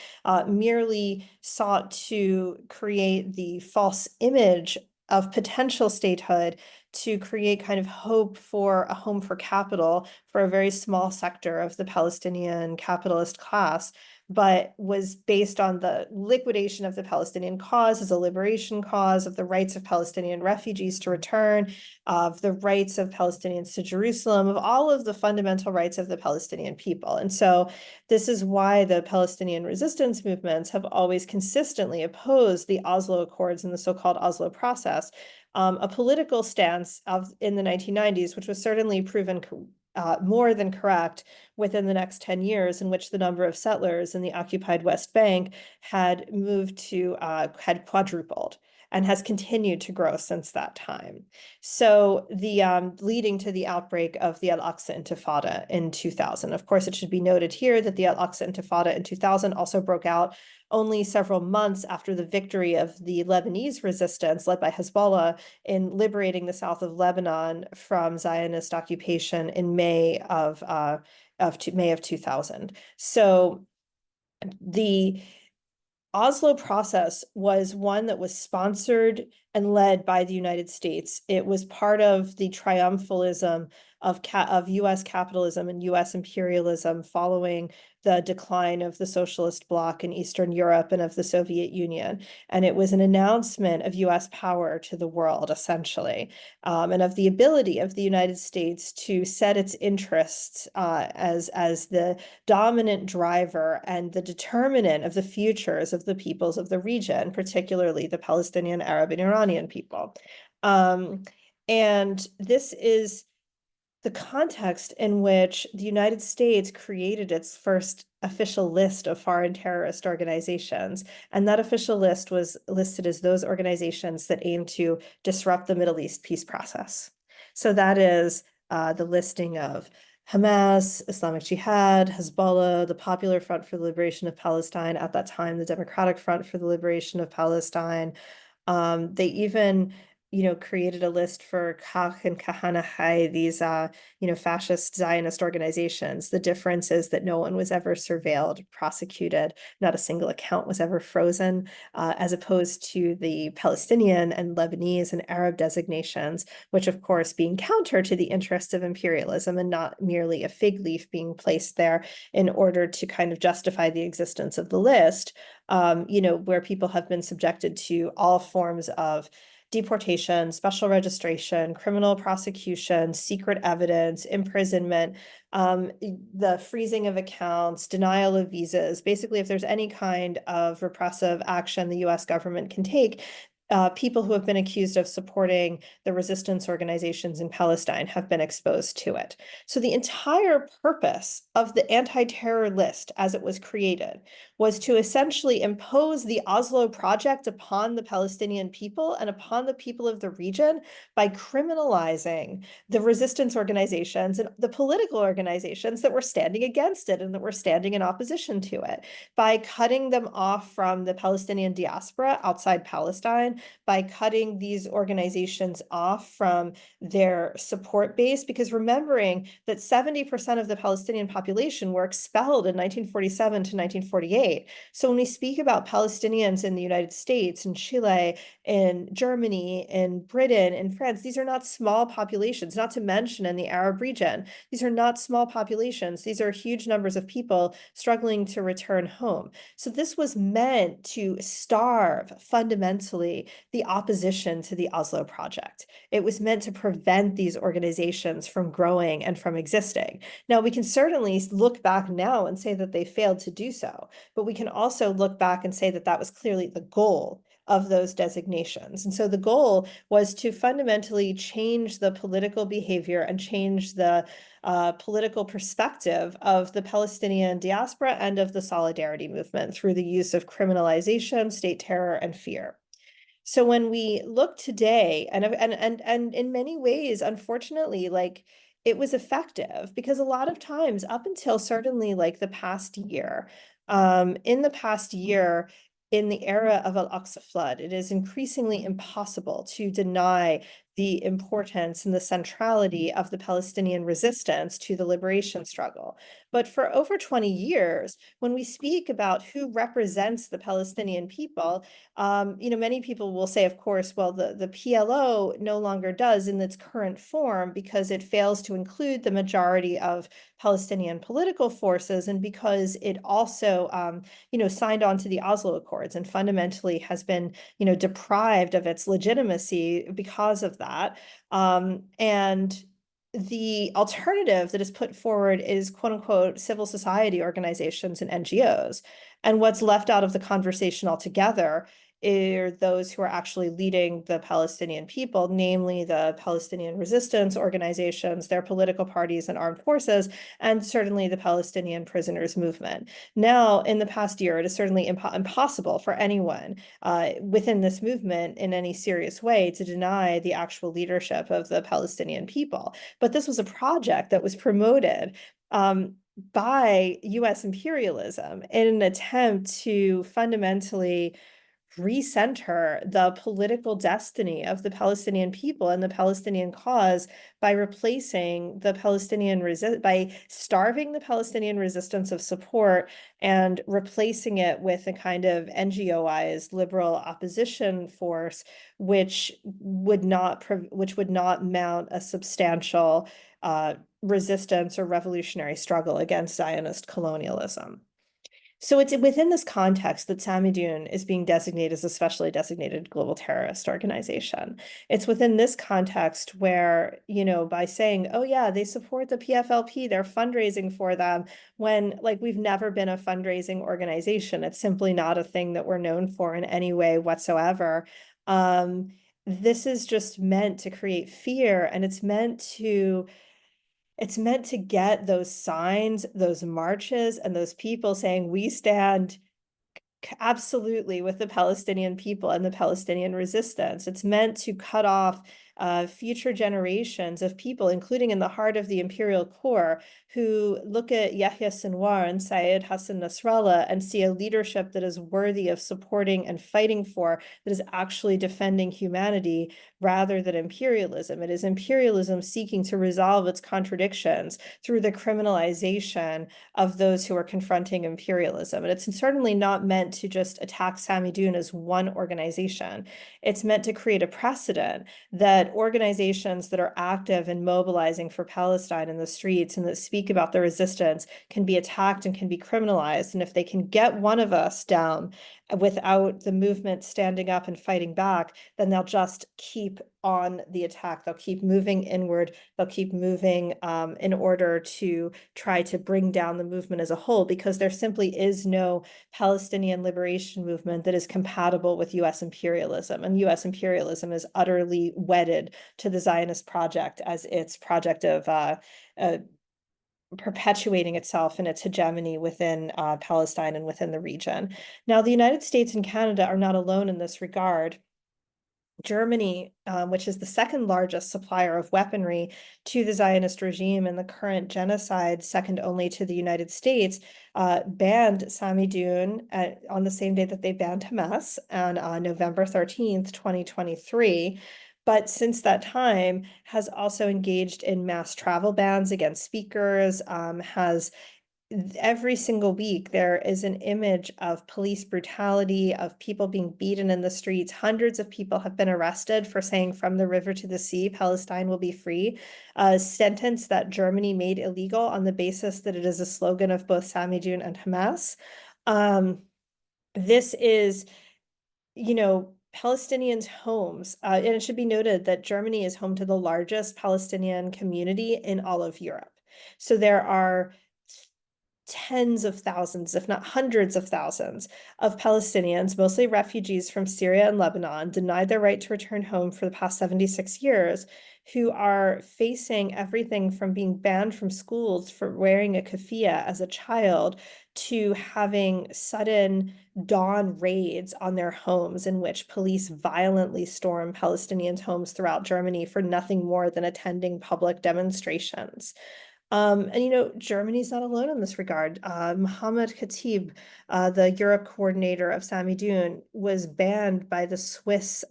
merely sought to create the false image of potential statehood to create kind of hope for a home for capital for a very small sector of the Palestinian capitalist class, but was based on the liquidation of the Palestinian cause as a liberation cause, of the rights of Palestinian refugees to return, of the rights of Palestinians to Jerusalem, of all of the fundamental rights of the Palestinian people. And so this is why the Palestinian resistance movements have always consistently opposed the Oslo Accords and the so-called Oslo process, a political stance in the 1990s, which was certainly proven more than correct within the next 10 years, in which the number of settlers in the occupied West Bank had had quadrupled and has continued to grow since that time. So leading to the outbreak of the Al-Aqsa Intifada in 2000. Of course, it should be noted here that the Al-Aqsa Intifada in 2000 also broke out only several months after the victory of the Lebanese resistance led by Hezbollah in liberating the south of Lebanon from Zionist occupation in May of 2000. So the Oslo process was one that was sponsored and led by the United States. It was part of the triumphalism of US capitalism and US imperialism following the decline of the socialist bloc in Eastern Europe and of the Soviet Union. And it was an announcement of US power to the world, essentially, and of the ability of the United States to set its interests as the dominant driver and the determinant of the futures of the peoples of the region, particularly the Palestinian, Arab, and Iranian people. And this is the context in which the United States created its first official list of foreign terrorist organizations. And that official list was listed as those organizations that aim to disrupt the Middle East peace process. So that is the listing of Hamas, Islamic Jihad, Hezbollah, the Popular Front for the Liberation of Palestine, at that time, the Democratic Front for the Liberation of Palestine. They even created a list for Kach and Kahana Hai, these, fascist Zionist organizations. The difference is that no one was ever surveilled, prosecuted, not a single account was ever frozen, as opposed to the Palestinian and Lebanese and Arab designations, which of course being counter to the interests of imperialism and not merely a fig leaf being placed there in order to kind of justify the existence of the list, where people have been subjected to all forms of deportation, special registration, criminal prosecution, secret evidence, imprisonment, the freezing of accounts, denial of visas. Basically, if there's any kind of repressive action the US government can take, people who have been accused of supporting the resistance organizations in Palestine have been exposed to it. So the entire purpose of the anti-terror list as it was created was to essentially impose the Oslo project upon the Palestinian people and upon the people of the region by criminalizing the resistance organizations and the political organizations that were standing against it and that were standing in opposition to it, by cutting them off from the Palestinian diaspora outside Palestine, by cutting these organizations off from their support base, because remembering that 70% of the Palestinian population were expelled in 1947 to 1948. So when we speak about Palestinians in the United States, in Chile, in Germany, in Britain, in France, these are not small populations, not to mention in the Arab region. These are not small populations. These are huge numbers of people struggling to return home. So this was meant to starve fundamentally the opposition to the Oslo project. It was meant to prevent these organizations from growing and from existing. Now, we can certainly look back now and say that they failed to do so, but we can also look back and say that that was clearly the goal of those designations. And so the goal was to fundamentally change the political behavior and change the political perspective of the Palestinian diaspora and of the solidarity movement through the use of criminalization, state terror, and fear. So when we look today, and in many ways, unfortunately, like, it was effective, because a lot of times, up until certainly like the past year, in the past year, in the era of Al-Aqsa flood, it is increasingly impossible to deny the importance and the centrality of the Palestinian resistance to the liberation struggle. But for over 20 years, when we speak about who represents the Palestinian people, many people will say, of course, well, the PLO no longer does in its current form because it fails to include the majority of Palestinian political forces, and because it also, signed on to the Oslo Accords and fundamentally has been, deprived of its legitimacy because of that. And the alternative that is put forward is quote unquote civil society organizations and NGOs. And what's left out of the conversation altogether are those who are actually leading the Palestinian people, namely the Palestinian resistance organizations, their political parties and armed forces, and certainly the Palestinian prisoners movement. Now, in the past year, it is certainly impossible for anyone within this movement in any serious way to deny the actual leadership of the Palestinian people. But this was a project that was promoted by US imperialism in an attempt to fundamentally recenter the political destiny of the Palestinian people and the Palestinian cause by replacing the by starving the Palestinian resistance of support and replacing it with a kind of NGOized liberal opposition force, which would not mount a substantial resistance or revolutionary struggle against Zionist colonialism. So it's within this context that Samidoun is being designated as a specially designated global terrorist organization. It's within this context where, by saying, oh yeah, they support the PFLP, they're fundraising for them, when we've never been a fundraising organization. It's simply not a thing that we're known for in any way whatsoever. This is just meant to create fear, and it's meant to get those signs, those marches, and those people saying, we stand absolutely with the Palestinian people and the Palestinian resistance. It's meant to cut off future generations of people, including in the heart of the imperial core, who look at Yahya Sinwar and Syed Hassan Nasrallah and see a leadership that is worthy of supporting and fighting for, that is actually defending humanity rather than imperialism. It is imperialism seeking to resolve its contradictions through the criminalization of those who are confronting imperialism. And it's certainly not meant to just attack Samidoun as one organization. It's meant to create a precedent that organizations that are active and mobilizing for Palestine in the streets and that speak about the resistance can be attacked and can be criminalized. And if they can get one of us down without the movement standing up and fighting back, then they'll just keep on the attack. They'll keep moving inward. They'll keep moving in order to try to bring down the movement as a whole, because there simply is no Palestinian liberation movement that is compatible with US imperialism. And US imperialism is utterly wedded to the Zionist project as its project of perpetuating itself and its hegemony within Palestine and within the region. Now, the United States and Canada are not alone in this regard. Germany, which is the second largest supplier of weaponry to the Zionist regime and the current genocide, second only to the United States, banned Samidoun on the same day that they banned Hamas on November 13th, 2023. But since that time has also engaged in mass travel bans against speakers, has every single week there is an image of police brutality, of people being beaten in the streets. Hundreds of people have been arrested for saying from the river to the sea, Palestine will be free, a sentence that Germany made illegal on the basis that it is a slogan of both Samidoun and Hamas. This is, Palestinians' homes, and it should be noted that Germany is home to the largest Palestinian community in all of Europe. So there are tens of thousands, if not hundreds of thousands, of Palestinians, mostly refugees from Syria and Lebanon, denied their right to return home for the past 76 years, who are facing everything from being banned from schools for wearing a keffiyeh as a child to having sudden dawn raids on their homes in which police violently storm Palestinians' homes throughout Germany for nothing more than attending public demonstrations. And Germany's not alone in this regard. Mohammed Khatib, the Europe coordinator of Samidoun, was banned by the Swiss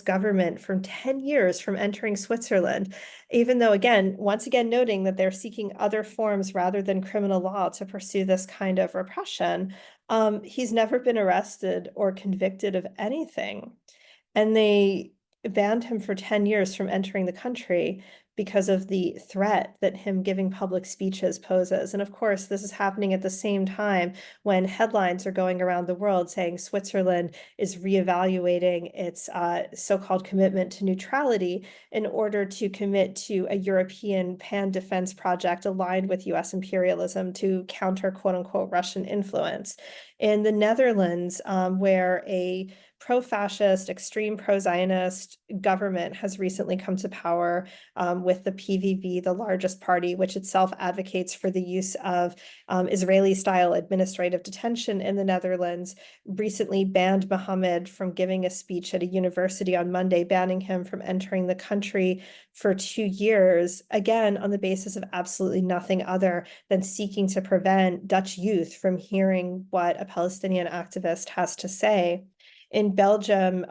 government from 10 years from entering Switzerland, even though, again, once again, noting that they're seeking other forms rather than criminal law to pursue this kind of repression. He's never been arrested or convicted of anything. And they banned him for 10 years from entering the country because of the threat that him giving public speeches poses. And of course, this is happening at the same time when headlines are going around the world saying Switzerland is reevaluating its so-called commitment to neutrality in order to commit to a European pan-defense project aligned with US imperialism to counter quote-unquote Russian influence. In the Netherlands, where a pro-fascist, extreme pro-Zionist government has recently come to power with the PVV, the largest party, which itself advocates for the use of Israeli-style administrative detention in the Netherlands, recently banned Mohammed from giving a speech at a university on Monday, banning him from entering the country for 2 years, again, on the basis of absolutely nothing other than seeking to prevent Dutch youth from hearing what a Palestinian activist has to say. In Belgium,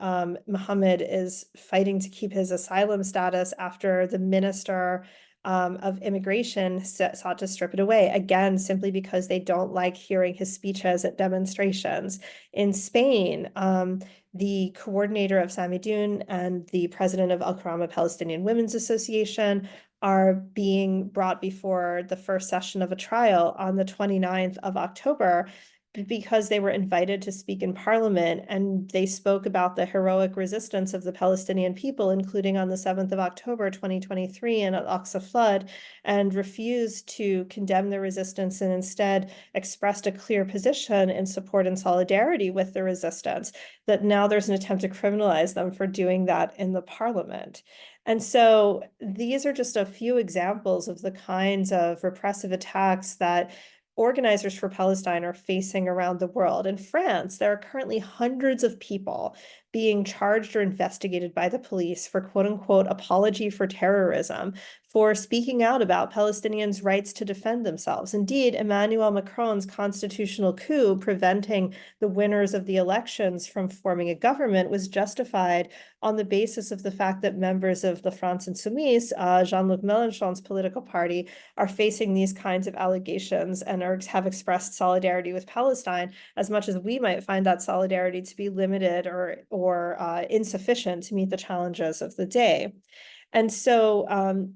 Mohammed is fighting to keep his asylum status after the minister of immigration sought to strip it away, again, simply because they don't like hearing his speeches at demonstrations. In Spain, the coordinator of Samidoun and the president of Al Karama Palestinian Women's Association are being brought before the first session of a trial on the 29th of October because they were invited to speak in parliament, and they spoke about the heroic resistance of the Palestinian people, including on the 7th of October 2023 in Al-Aqsa flood, and refused to condemn the resistance and instead expressed a clear position in support and solidarity with the resistance, that now there's an attempt to criminalize them for doing that in the parliament. And so these are just a few examples of the kinds of repressive attacks that organizers for Palestine are facing around the world. In France, there are currently hundreds of people being charged or investigated by the police for quote unquote apology for terrorism, for speaking out about Palestinians' rights to defend themselves. Indeed, Emmanuel Macron's constitutional coup preventing the winners of the elections from forming a government was justified on the basis of the fact that members of the France Insoumise, Jean-Luc Mélenchon's political party, are facing these kinds of allegations and have expressed solidarity with Palestine, as much as we might find that solidarity to be limited or insufficient to meet the challenges of the day. And so,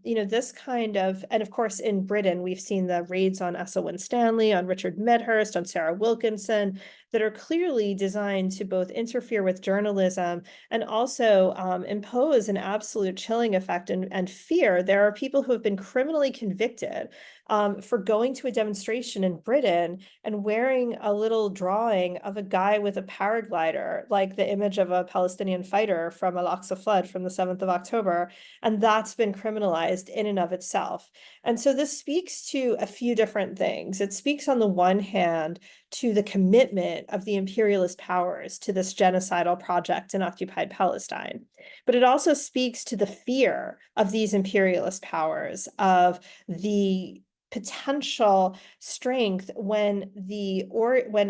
this kind of, and of course, in Britain, we've seen the raids on Essa Winstanley, on Richard Medhurst, on Sarah Wilkinson, that are clearly designed to both interfere with journalism and also impose an absolute chilling effect and fear. There are people who have been criminally convicted for going to a demonstration in Britain and wearing a little drawing of a guy with a paraglider, like the image of a Palestinian fighter from Al-Aqsa flood from the 7th of October. And that's been criminalized in and of itself. And so this speaks to a few different things. It speaks on the one hand to the commitment of the imperialist powers to this genocidal project in occupied Palestine. But it also speaks to the fear of these imperialist powers, of the potential strength when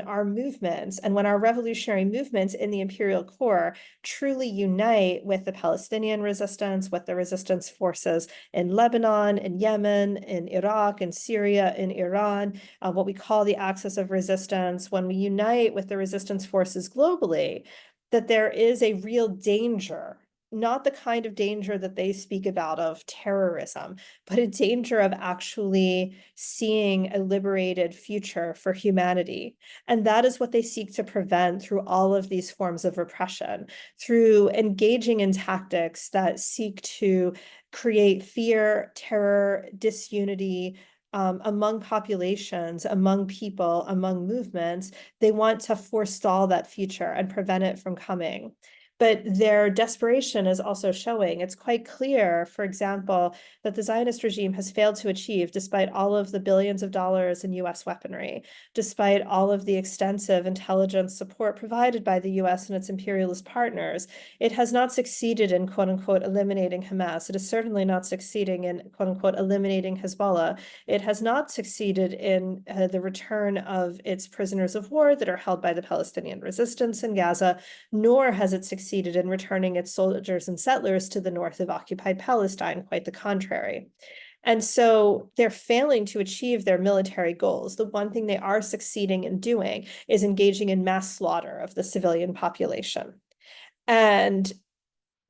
our movements and when our revolutionary movements in the imperial core truly unite with the Palestinian resistance, with the resistance forces in Lebanon, in Yemen, in Iraq, in Syria, in Iran, what we call the axis of resistance, when we unite with the resistance forces globally, that there is a real danger, not the kind of danger that they speak about of terrorism, but a danger of actually seeing a liberated future for humanity. And that is what they seek to prevent through all of these forms of repression, through engaging in tactics that seek to create fear, terror, disunity, among populations, among people, among movements. They want to forestall that future and prevent it from coming. But their desperation is also showing. It's quite clear, for example, that the Zionist regime has failed to achieve, despite all of the billions of dollars in US weaponry, despite all of the extensive intelligence support provided by the US and its imperialist partners, it has not succeeded in quote unquote eliminating Hamas. It is certainly not succeeding in quote unquote eliminating Hezbollah. It has not succeeded in the return of its prisoners of war that are held by the Palestinian resistance in Gaza, nor has it succeeded in returning its soldiers and settlers to the north of occupied Palestine, quite the contrary. And so they're failing to achieve their military goals. The one thing they are succeeding in doing is engaging in mass slaughter of the civilian population. And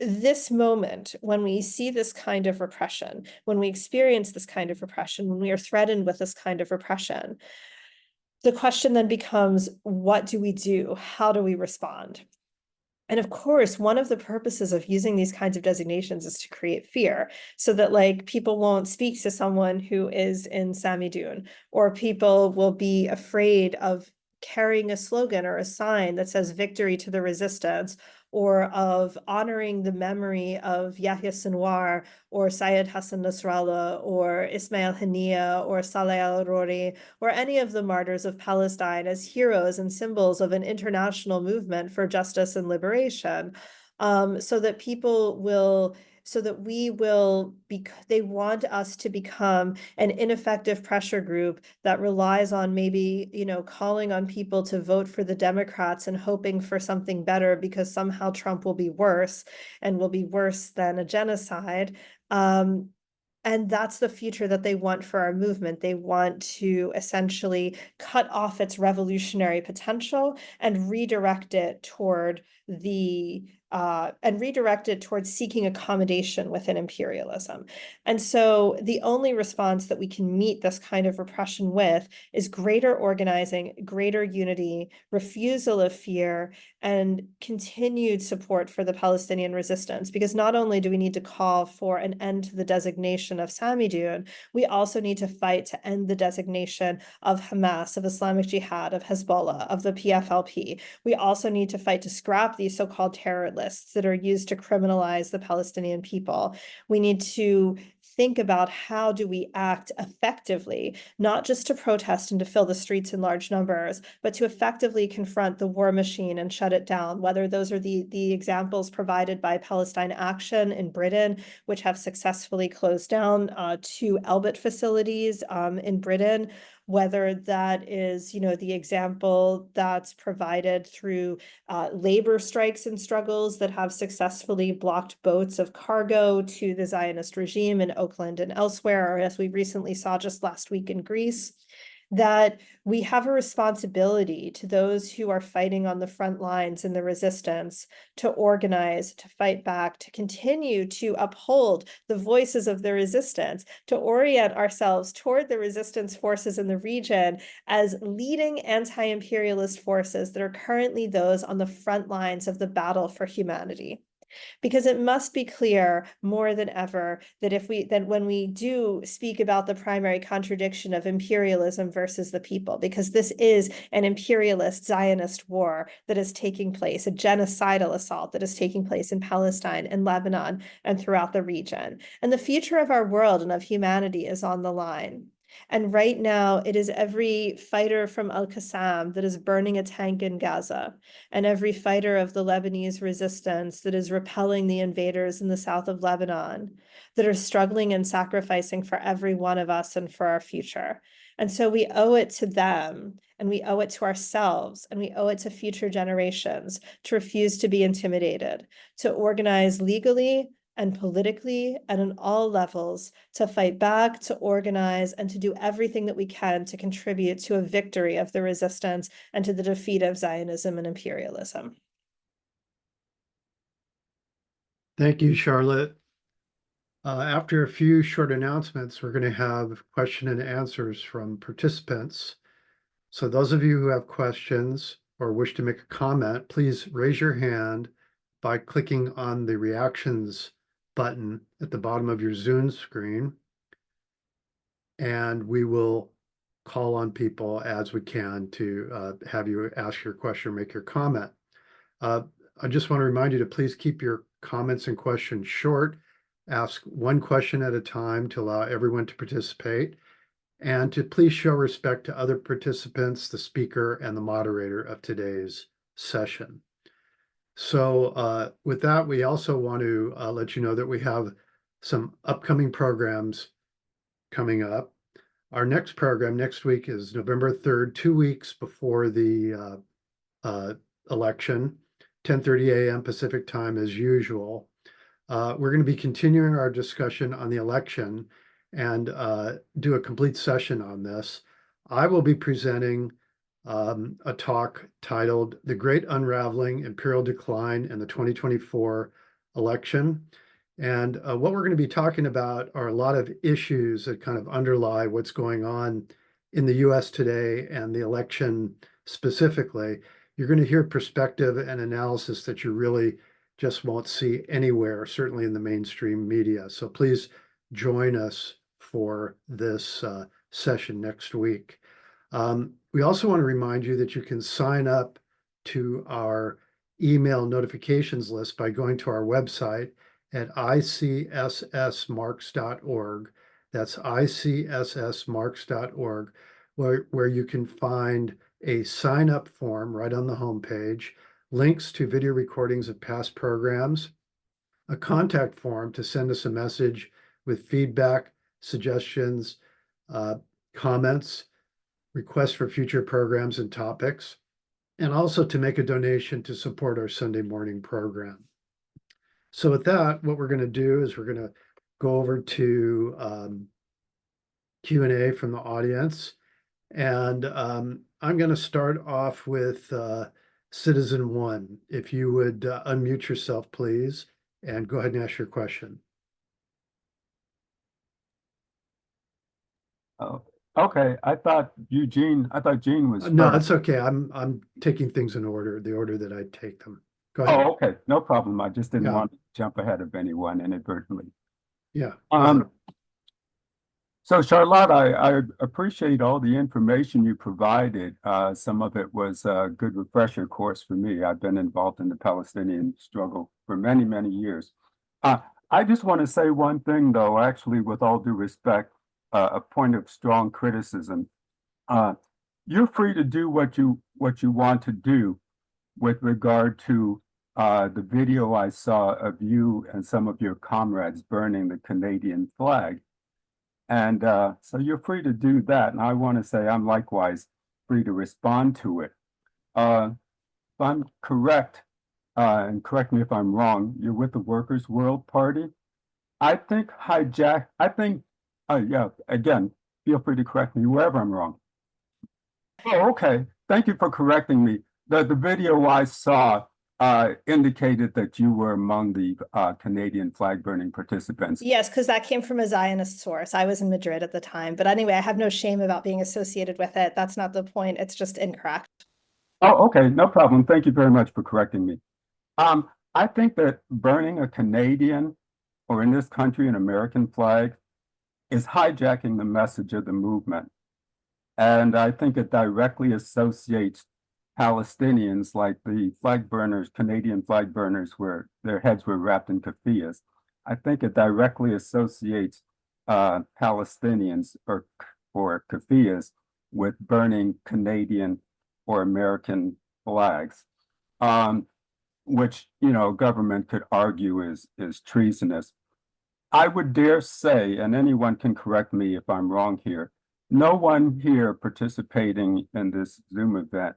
this moment, when we see this kind of repression, when we experience this kind of repression, when we are threatened with this kind of repression, the question then becomes, what do we do? How do we respond? And of course, one of the purposes of using these kinds of designations is to create fear so that like people won't speak to someone who is in Samidun, or people will be afraid of carrying a slogan or a sign that says victory to the resistance, or of honoring the memory of Yahya Sinwar or Syed Hassan Nasrallah or Ismail Haniyeh or Saleh al-Rouri or any of the martyrs of Palestine as heroes and symbols of an international movement for justice and liberation, so that people will, so that we will be, they want us to become an ineffective pressure group that relies on maybe, calling on people to vote for the Democrats and hoping for something better because somehow Trump will be worse and will be worse than a genocide. And that's the future that they want for our movement. They want to essentially cut off its revolutionary potential and redirect it toward towards seeking accommodation within imperialism. And so the only response that we can meet this kind of repression with is greater organizing, greater unity, refusal of fear, and continued support for the Palestinian resistance. Because not only do we need to call for an end to the designation of Samidun, we also need to fight to end the designation of Hamas, of Islamic Jihad, of Hezbollah, of the PFLP. We also need to fight to scrap these so-called terror lists that are used to criminalize the Palestinian people. We need to think about how do we act effectively, not just to protest and to fill the streets in large numbers, but to effectively confront the war machine and shut it down, whether those are the examples provided by Palestine Action in Britain, which have successfully closed down 2 Elbit facilities in Britain, whether that is, the example that's provided through labor strikes and struggles that have successfully blocked boats of cargo to the Zionist regime in Oakland and elsewhere, or as we recently saw just last week in Greece, that we have a responsibility to those who are fighting on the front lines in the resistance to organize, to fight back, to continue to uphold the voices of the resistance, to orient ourselves toward the resistance forces in the region as leading anti-imperialist forces that are currently those on the front lines of the battle for humanity. Because it must be clear more than ever that when we do speak about the primary contradiction of imperialism versus the people, because this is an imperialist Zionist war that is taking place, a genocidal assault that is taking place in Palestine and Lebanon and throughout the region. And the future of our world and of humanity is on the line. And right now, it is every fighter from Al-Qassam that is burning a tank in Gaza, and every fighter of the Lebanese resistance that is repelling the invaders in the south of Lebanon, that are struggling and sacrificing for every one of us and for our future. And so we owe it to them, and we owe it to ourselves, and we owe it to future generations to refuse to be intimidated, to organize legally and politically and on all levels to fight back, to organize, and to do everything that we can to contribute to a victory of the resistance and to the defeat of Zionism and imperialism. Thank you, Charlotte. After a few short announcements, we're going to have question and answers from participants. So those of you who have questions or wish to make a comment, please raise your hand by clicking on the reactions button at the bottom of your Zoom screen. And we will call on people as we can to have you ask your question or make your comment. I just want to remind you to please keep your comments and questions short. Ask one question at a time to allow everyone to participate, and to please show respect to other participants, the speaker, and the moderator of today's session. So with that, we also want to let you know that we have some upcoming programs coming up. Our next program next week is November 3rd, 2 weeks before the election, 10:30 a.m. Pacific time as usual. We're going to be continuing our discussion on the election and do a complete session on this. I will be presenting a talk titled The Great Unraveling, Imperial Decline in the 2024 Election. And what we're going to be talking about are a lot of issues that kind of underlie what's going on in the US today and the election specifically. You're going to hear perspective and analysis that you really just won't see anywhere, certainly in the mainstream media. So please join us for this session next week. We also want to remind you that you can sign up to our email notifications list by going to our website at icssmarks.org. That's icssmarks.org, where you can find a sign up form right on the homepage, links to video recordings of past programs, a contact form to send us a message with feedback, suggestions, comments, requests for future programs and topics, and also to make a donation to support our Sunday morning program. So with that, what we're going to do is we're going to go over to Q&A from the audience. And I'm going to start off with Citizen One. If you would unmute yourself, please, and go ahead and ask your question. Oh, okay. I thought Gene was No, first. it's okay. I'm taking things in order, the order that I take them. Go ahead. Oh, okay. No problem. I just didn't Yeah. want to jump ahead of anyone inadvertently. Yeah. Go ahead. So Charlotte, I appreciate all the information you provided. Some of it was a good refresher course for me. I've been involved in the Palestinian struggle for many, many years. I just want to say one thing, though, actually, with all due respect, a point of strong criticism. You're free to do what you want to do with regard to the video I saw of you and some of your comrades burning the Canadian flag. And so you're free to do that. And I want to say I'm likewise free to respond to it. If I'm correct, and correct me if I'm wrong, you're with the Workers' World Party. I think yeah, again, feel free to correct me wherever I'm wrong. Oh, okay. Thank you for correcting me. The video I saw indicated that you were among the Canadian flag burning participants. Yes, because that came from a Zionist source. I was in Madrid at the time. But anyway, I have no shame about being associated with it. That's not the point. It's just incorrect. Oh, okay. No problem. Thank you very much for correcting me. I think that burning a Canadian, or in this country, an American flag, is hijacking the message of the movement. And I think it directly associates Palestinians, like the flag burners, Canadian flag burners, where their heads were wrapped in keffiyehs. I think it directly associates Palestinians or keffiyehs with burning Canadian or American flags, which, you know, government could argue is treasonous. I would dare say, and anyone can correct me if I'm wrong here, no one here participating in this Zoom event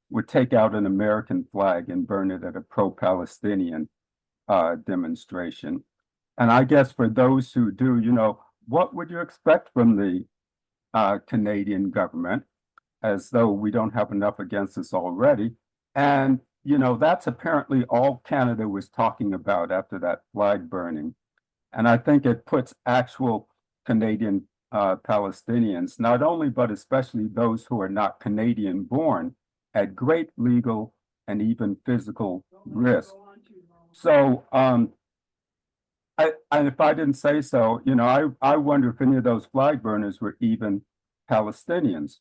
would take out an American flag and burn it at a pro-Palestinian demonstration. And I guess for those who do, you know, what would you expect from the Canadian government, as though we don't have enough against us already? And, you know, that's apparently all Canada was talking about after that flag burning. And I think it puts actual Canadian Palestinians, not only, but especially those who are not Canadian born, at great legal and even physical risk. So, if I didn't say so, you know, I wonder if any of those flag burners were even Palestinians.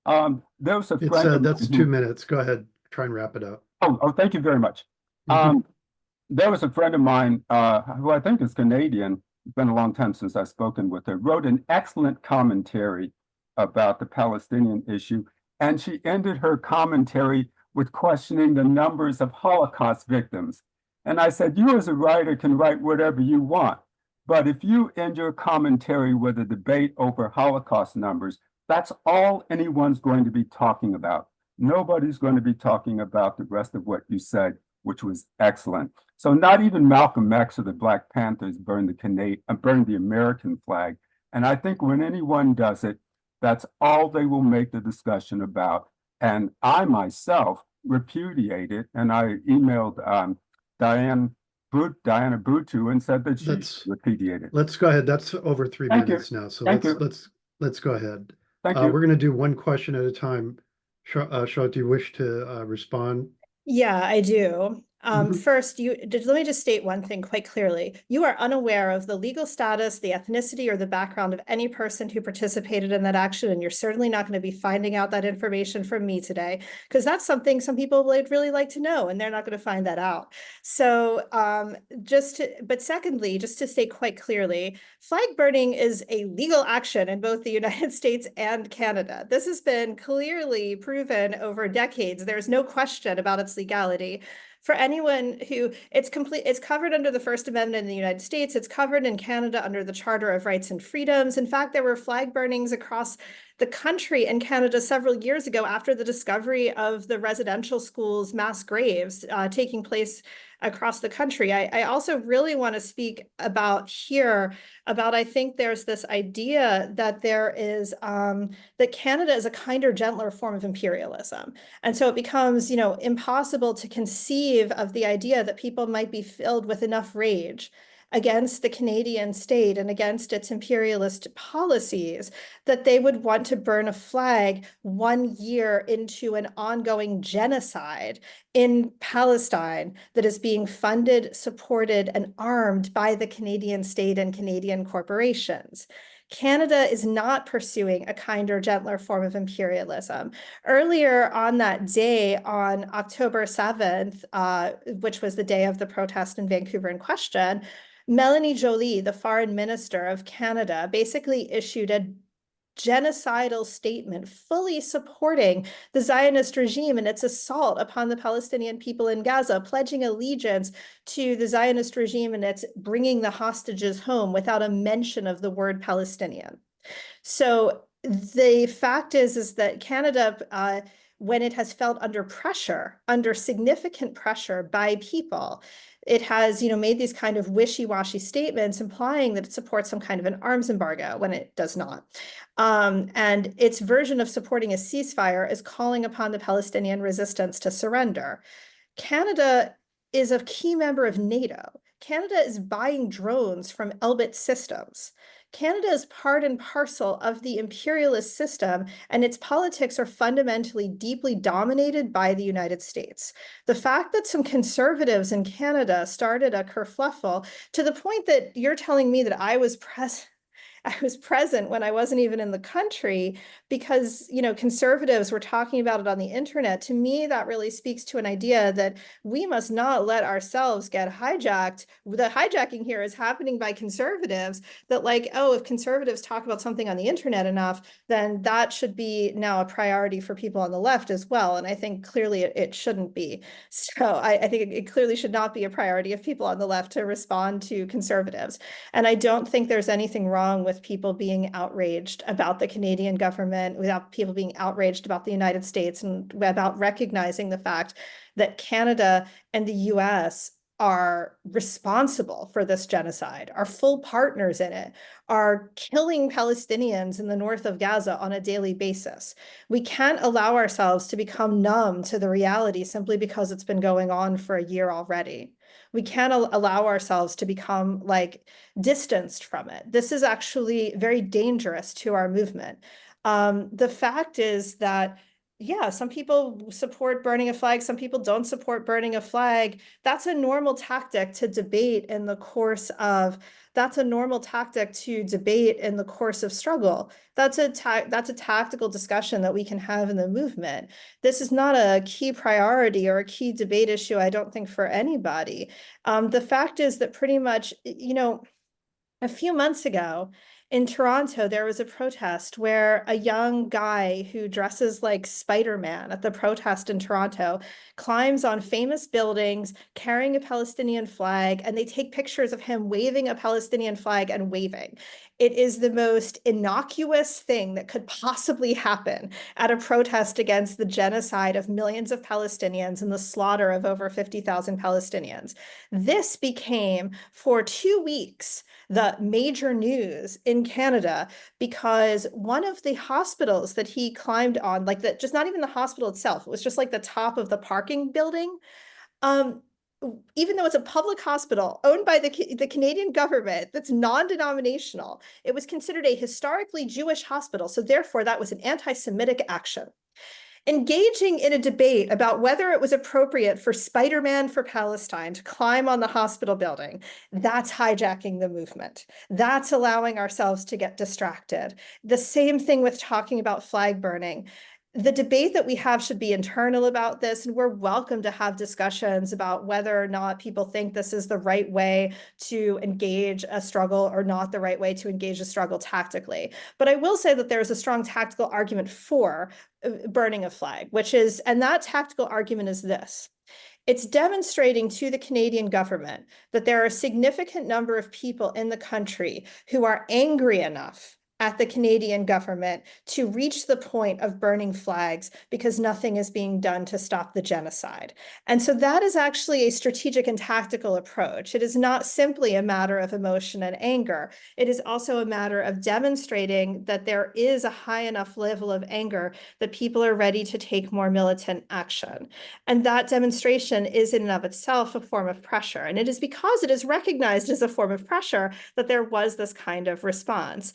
There was a friend. That's 2 minutes. Go ahead. Try and wrap it up. Oh, thank you very much. Um, there was a friend of mine who I think is Canadian. It's been a long time since I've spoken with her. Wrote an excellent commentary about the Palestinian issue, and she ended her commentary with questioning the numbers of Holocaust victims. And I said, you as a writer can write whatever you want, but if you end your commentary with a debate over Holocaust numbers, that's all anyone's going to be talking about. Nobody's going to be talking about the rest of what you said, which was excellent. So not even Malcolm X or the Black Panthers burned the American flag. And I think when anyone does it, that's all they will make the discussion about. And I myself repudiate it, and I emailed Diana Butu and said that she repudiated. Let's go ahead. That's over 3 Thank minutes you. now. So Thank you. let's go ahead. Thank you. We're going to do one question at a time. Charlotte, do you wish to respond? Yeah, I do. First, let me just state one thing quite clearly. You are unaware of the legal status, the ethnicity, or the background of any person who participated in that action, and you're certainly not going to be finding out that information from me today, because that's something some people would really like to know, and they're not going to find that out. So, but secondly, just to state quite clearly, flag burning is a legal action in both the United States and Canada. This has been clearly proven over decades. There's no question about its legality. For anyone who it's covered under the First Amendment in the United States. It's covered in Canada under the Charter of Rights and Freedoms. In fact, there were flag burnings across the country in Canada several years ago after the discovery of the residential schools' mass graves taking place across the country. I also really want to speak about I think there's this idea that there is that Canada is a kinder, gentler form of imperialism. And so it becomes, impossible to conceive of the idea that people might be filled with enough rage against the Canadian state and against its imperialist policies that they would want to burn a flag 1 year into an ongoing genocide in Palestine that is being funded, supported, and armed by the Canadian state and Canadian corporations. Canada is not pursuing a kinder, gentler form of imperialism. Earlier on that day, on October 7th, which was the day of the protest in Vancouver in question, Melanie Joly, the foreign minister of Canada, basically issued a genocidal statement fully supporting the Zionist regime and its assault upon the Palestinian people in Gaza, pledging allegiance to the Zionist regime and its bringing the hostages home without a mention of the word Palestinian. So the fact is that Canada, when it has felt under significant pressure by people, it has, made these kind of wishy-washy statements implying that it supports some kind of an arms embargo when it does not. And its version of supporting a ceasefire is calling upon the Palestinian resistance to surrender. Canada is a key member of NATO. Canada is buying drones from Elbit Systems. Canada is part and parcel of the imperialist system, and its politics are fundamentally deeply dominated by the United States. The fact that some conservatives in Canada started a kerfluffle to the point that you're telling me that I was present when I wasn't even in the country because, conservatives were talking about it on the internet. To me, that really speaks to an idea that we must not let ourselves get hijacked. The hijacking here is happening by conservatives that if conservatives talk about something on the internet enough, then that should be now a priority for people on the left as well. And I think clearly it shouldn't be. So I think it clearly should not be a priority of people on the left to respond to conservatives. And I don't think there's anything wrong with people being outraged about the Canadian government, without people being outraged about the United States, and about recognizing the fact that Canada and the US are responsible for this genocide, are full partners in it, are killing Palestinians in the north of Gaza on a daily basis. We can't allow ourselves to become numb to the reality simply because it's been going on for a year already. We can't allow ourselves to become distanced from it. This is actually very dangerous to our movement. The fact is that, some people support burning a flag. Some people don't support burning a flag. That's a normal tactic to debate in the course of That's a normal tactic to debate in the course of struggle. That's a tactical discussion that we can have in the movement. This is not a key priority or a key debate issue, I don't think, for anybody. The fact is that pretty much, a few months ago in Toronto, there was a protest where a young guy who dresses like Spider-Man at the protest in Toronto climbs on famous buildings carrying a Palestinian flag, and they take pictures of him waving a Palestinian flag and waving. It is the most innocuous thing that could possibly happen at a protest against the genocide of millions of Palestinians and the slaughter of over 50,000 Palestinians. This became, for 2 weeks, the major news in Canada, because one of the hospitals that he climbed on, like just not even the hospital itself, it was just like the top of the parking building. Even though it's a public hospital owned by the Canadian government that's non-denominational, it was considered a historically Jewish hospital. So therefore, that was an anti-Semitic action. Engaging in a debate about whether it was appropriate for Spider-Man for Palestine to climb on the hospital building, that's hijacking the movement. That's allowing ourselves to get distracted. The same thing with talking about flag burning. The debate that we have should be internal about this, and we're welcome to have discussions about whether or not people think this is the right way to engage a struggle or not the right way to engage a struggle tactically. But I will say that there is a strong tactical argument for burning a flag, and that tactical argument is this. It's demonstrating to the Canadian government that there are a significant number of people in the country who are angry enough at the Canadian government to reach the point of burning flags because nothing is being done to stop the genocide. And so that is actually a strategic and tactical approach. It is not simply a matter of emotion and anger. It is also a matter of demonstrating that there is a high enough level of anger that people are ready to take more militant action. And that demonstration is in and of itself a form of pressure. And it is because it is recognized as a form of pressure that there was this kind of response.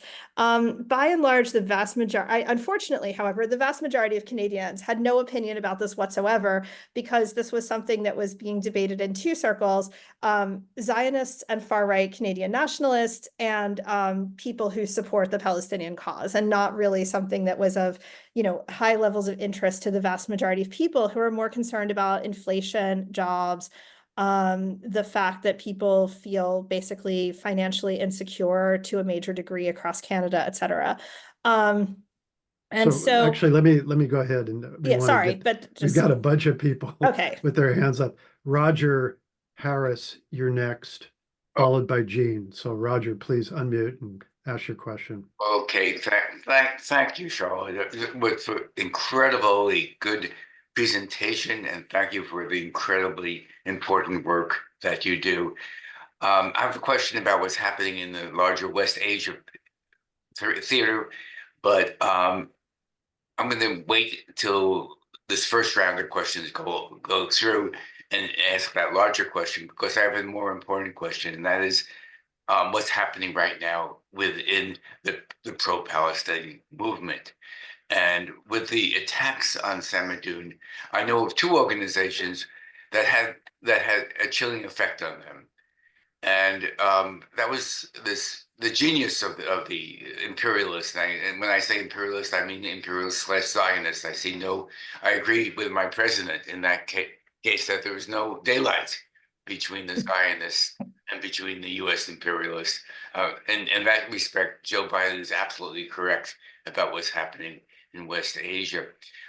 By and large, the vast majority, unfortunately, however, the vast majority of Canadians had no opinion about this whatsoever, because this was something that was being debated in two circles, Zionists and far-right Canadian nationalists, and people who support the Palestinian cause, and not really something that was of, high levels of interest to the vast majority of people who are more concerned about inflation, jobs, the fact that people feel basically financially insecure to a major degree across Canada, et cetera. And so actually, let me go ahead and we've got a bunch of people with their hands up. Roger Harris, you're next, followed by Jean. So Roger, please unmute and ask your question. Okay, thank you, Charlotte. It was an incredibly good presentation, and thank you for the incredibly important work that you do. I have a question about what's happening in the larger West Asia theater, but I'm going to wait till this first round of questions go through and ask that larger question, because I have a more important question, and that is what's happening right now within the pro-Palestinian movement. And with the attacks on Samadoun, I know of two organizations that had a chilling effect on them. And that was the genius of the imperialists. And when I say imperialist, I mean imperialist/Zionist. I agree with my president in that case that there was no daylight between the Zionists and between the U.S. imperialists. And in that respect, Joe Biden is absolutely correct about what's happening in West Asia.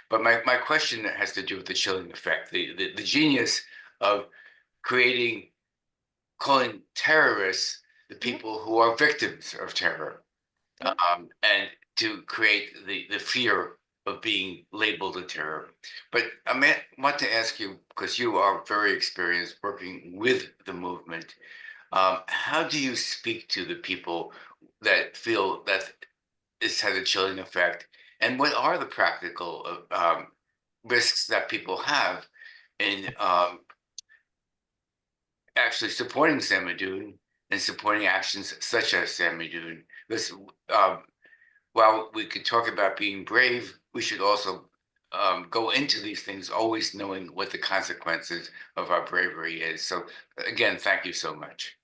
But my question has to do with the chilling effect, the genius of calling terrorists the people who are victims of terror, and to create the fear of being labeled a terror. But I want to ask you, because you are very experienced working with the movement, how do you speak to the people that feel that this had a chilling effect? And what are the practical risks that people have in actually supporting Samadoun and supporting actions such as Samadoun? Because while we could talk about being brave, we should also go into these things always knowing what the consequences of our bravery is. So again, thank you so much.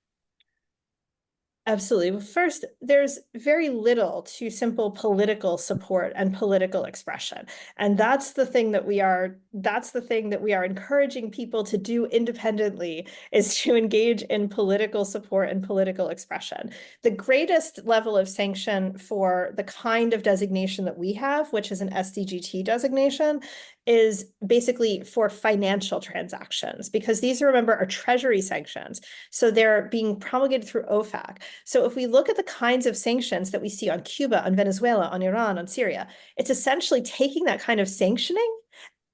Absolutely. Well, first, there's very little to simple political support and political expression. And that's the thing that we are encouraging people to do independently, is to engage in political support and political expression. The greatest level of sanction for the kind of designation that we have, which is an SDGT designation, is basically for financial transactions, because these, remember, are treasury sanctions. So they're being promulgated through OFAC. So if we look at the kinds of sanctions that we see on Cuba, on Venezuela, on Iran, on Syria, it's essentially taking that kind of sanctioning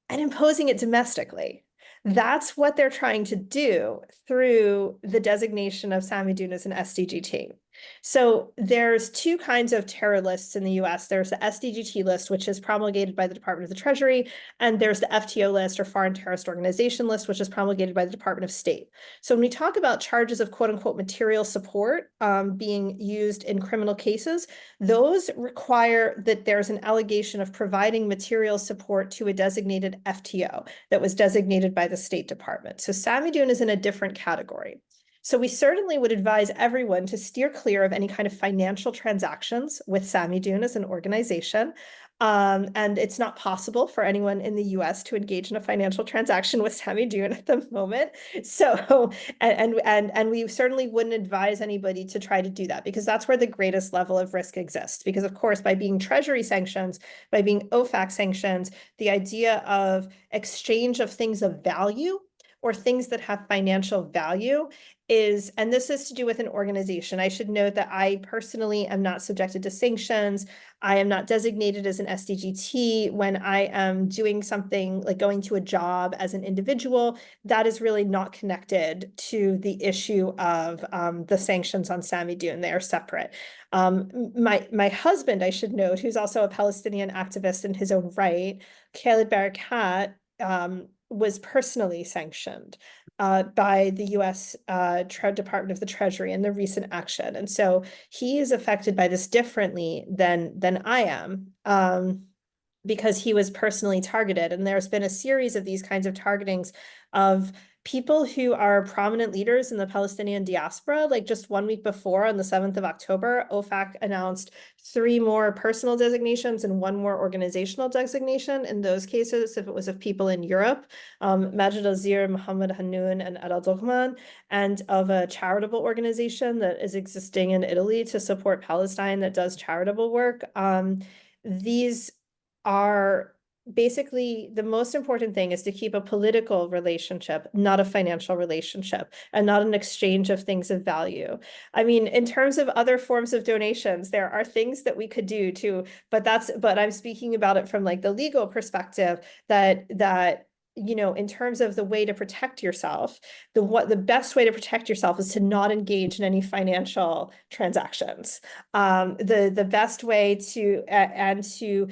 and imposing it domestically. That's what they're trying to do through the designation of Samidun as an SDGT. So there's two kinds of terror lists in the US. There's the SDGT list, which is promulgated by the Department of the Treasury, and there's the FTO list, or Foreign Terrorist Organization list, which is promulgated by the Department of State. So when we talk about charges of quote unquote material support being used in criminal cases, those require that there's an allegation of providing material support to a designated FTO that was designated by the State Department. So Samidun is in a different category. So we certainly would advise everyone to steer clear of any kind of financial transactions with Samidun as an organization. And it's not possible for anyone in the US to engage in a financial transaction with Samidun at the moment. So, and we certainly wouldn't advise anybody to try to do that, because that's where the greatest level of risk exists. Because of course, by being treasury sanctions, by being OFAC sanctions, the idea of exchange of things of value or things that have financial value is, and this is to do with an organization. I should note that I personally am not subjected to sanctions. I am not designated as an SDGT when I am doing something like going to a job as an individual. That is really not connected to the issue of the sanctions on Samidun. They are separate. My husband, I should note, who's also a Palestinian activist in his own right, Khaled Barakat, was personally sanctioned by the US Department of the Treasury in the recent action. And so he is affected by this differently than I am, because he was personally targeted. And there's been a series of these kinds of targetings of people who are prominent leaders in the Palestinian diaspora. Like just 1 week before, on the 7th of October, OFAC announced 3 more personal designations and 1 more organizational designation. In those cases, if it was of people in Europe, Majid Al-Zir, Mohammed Hanoun, and Adel Doghman, and of a charitable organization that is existing in Italy to support Palestine that does charitable work. These are basically, the most important thing is to keep a political relationship, not a financial relationship, and not an exchange of things of value. I mean, in terms of other forms of donations, there are things that we could do too, but I'm speaking about it from like the legal perspective, that you know, in terms of the way to protect yourself, the best way to protect yourself is to not engage in any financial transactions. The best way to and to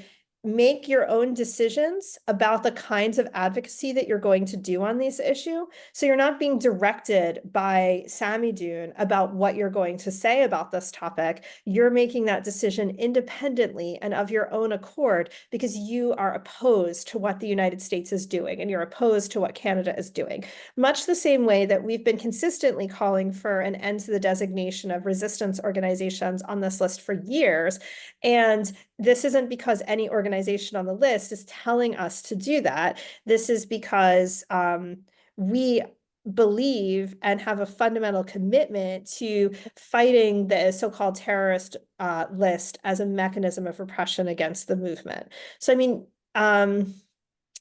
make your own decisions about the kinds of advocacy that you're going to do on this issue. So you're not being directed by Samidun about what you're going to say about this topic. You're making that decision independently and of your own accord, because you are opposed to what the United States is doing and you're opposed to what Canada is doing. Much the same way that we've been consistently calling for an end to the designation of resistance organizations on this list for years. And this isn't because any organization on the list is telling us to do that. This is because we believe and have a fundamental commitment to fighting the so-called terrorist list as a mechanism of repression against the movement. So, I mean,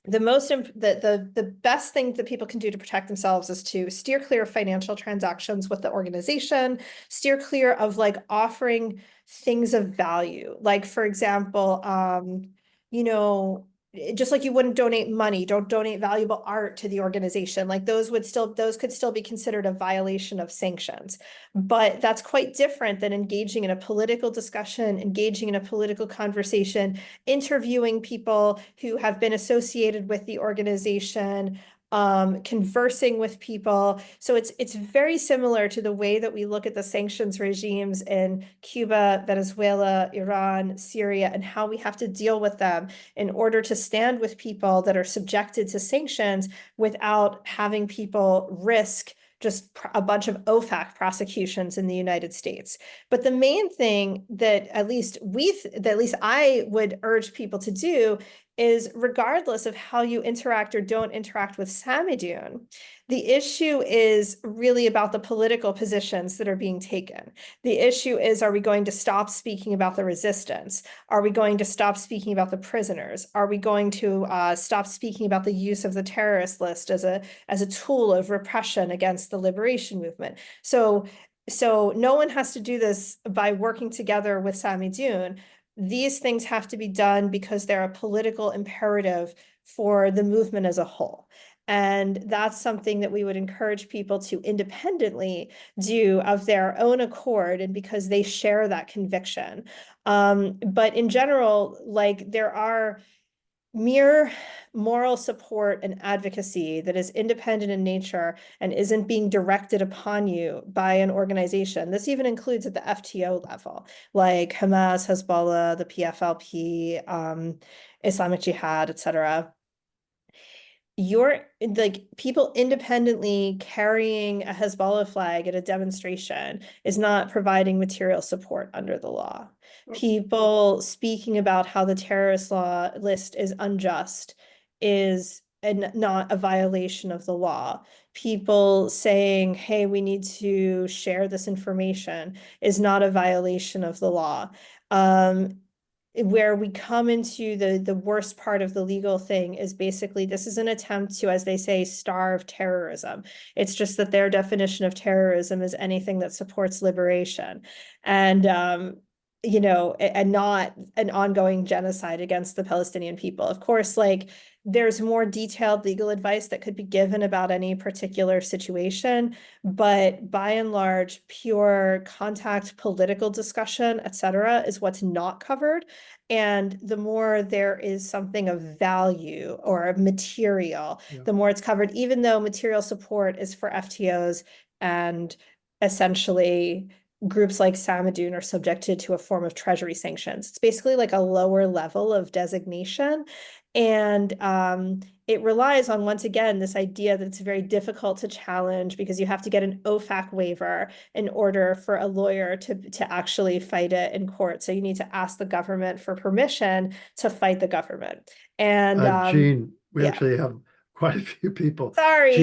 the best thing that people can do to protect themselves is to steer clear of financial transactions with the organization, steer clear of like offering things of value. Like, for example, you know, just like you wouldn't donate money, don't donate valuable art to the organization. Like those could still be considered a violation of sanctions. But that's quite different than engaging in a political discussion, engaging in a political conversation, interviewing people who have been associated with the organization, conversing with people. So it's very similar to the way that we look at the sanctions regimes in Cuba, Venezuela, Iran, Syria, and how we have to deal with them in order to stand with people that are subjected to sanctions without having people risk just a bunch of OFAC prosecutions in the United States. But the main thing that at least I would urge people to do is, regardless of how you interact or don't interact with Samadune, the issue is really about the political positions that are being taken. The issue is, are we going to stop speaking about the resistance? Are we going to stop speaking about the prisoners? Are we going to stop speaking about the use of the terrorist list as a tool of repression against the liberation movement? So no one has to do this by working together with Samadune. These things have to be done because they're a political imperative for the movement as a whole. And that's something that we would encourage people to independently do of their own accord, and because they share that conviction. But in general, like, there are mere moral support and advocacy that is independent in nature and isn't being directed upon you by an organization. This even includes at the FTO level, like Hamas, Hezbollah, the PFLP, Islamic Jihad, etc. You're like, people independently carrying a Hezbollah flag at a demonstration is not providing material support under the law. People speaking about how the terrorist law list is unjust is not a violation of the law. People saying, hey, we need to share this information is not a violation of the law. Where we come into the worst part of the legal thing is basically, this is an attempt to, as they say, starve terrorism. It's just that their definition of terrorism is anything that supports liberation, and and not an ongoing genocide against the Palestinian people. Of course, like, there's more detailed legal advice that could be given about any particular situation, but by and large, pure contact, political discussion, etc., is what's not covered. And the more there is something of value or of material, the more it's covered, even though material support is for FTOs, and essentially groups like Samadune are subjected to a form of treasury sanctions. It's basically like a lower level of designation. And it relies on, once again, this idea that it's very difficult to challenge because you have to get an OFAC waiver in order for a lawyer to actually fight it in court. So you need to ask the government for permission to fight the government. And Jean, we yeah. actually have quite a few people. Sorry.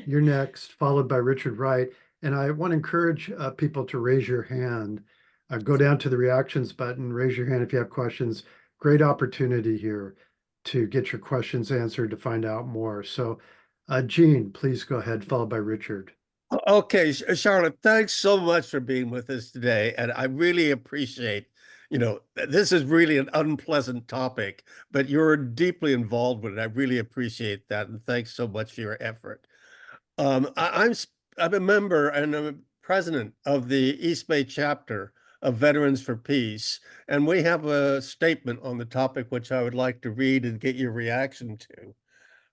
You're next, followed by Richard Wright. And I want to encourage people to raise your hand. Go down to the reactions button, raise your hand if you have questions. Great opportunity here to get your questions answered, to find out more. So, Jean, please go ahead, followed by Richard. Okay, Charlotte, thanks so much for being with us today. And I really appreciate, this is really an unpleasant topic, but you're deeply involved with it. I really appreciate that. And thanks so much for your effort. I'm a member and I'm a president of the East Bay chapter of Veterans for Peace. And we have a statement on the topic, which I would like to read and get your reaction to.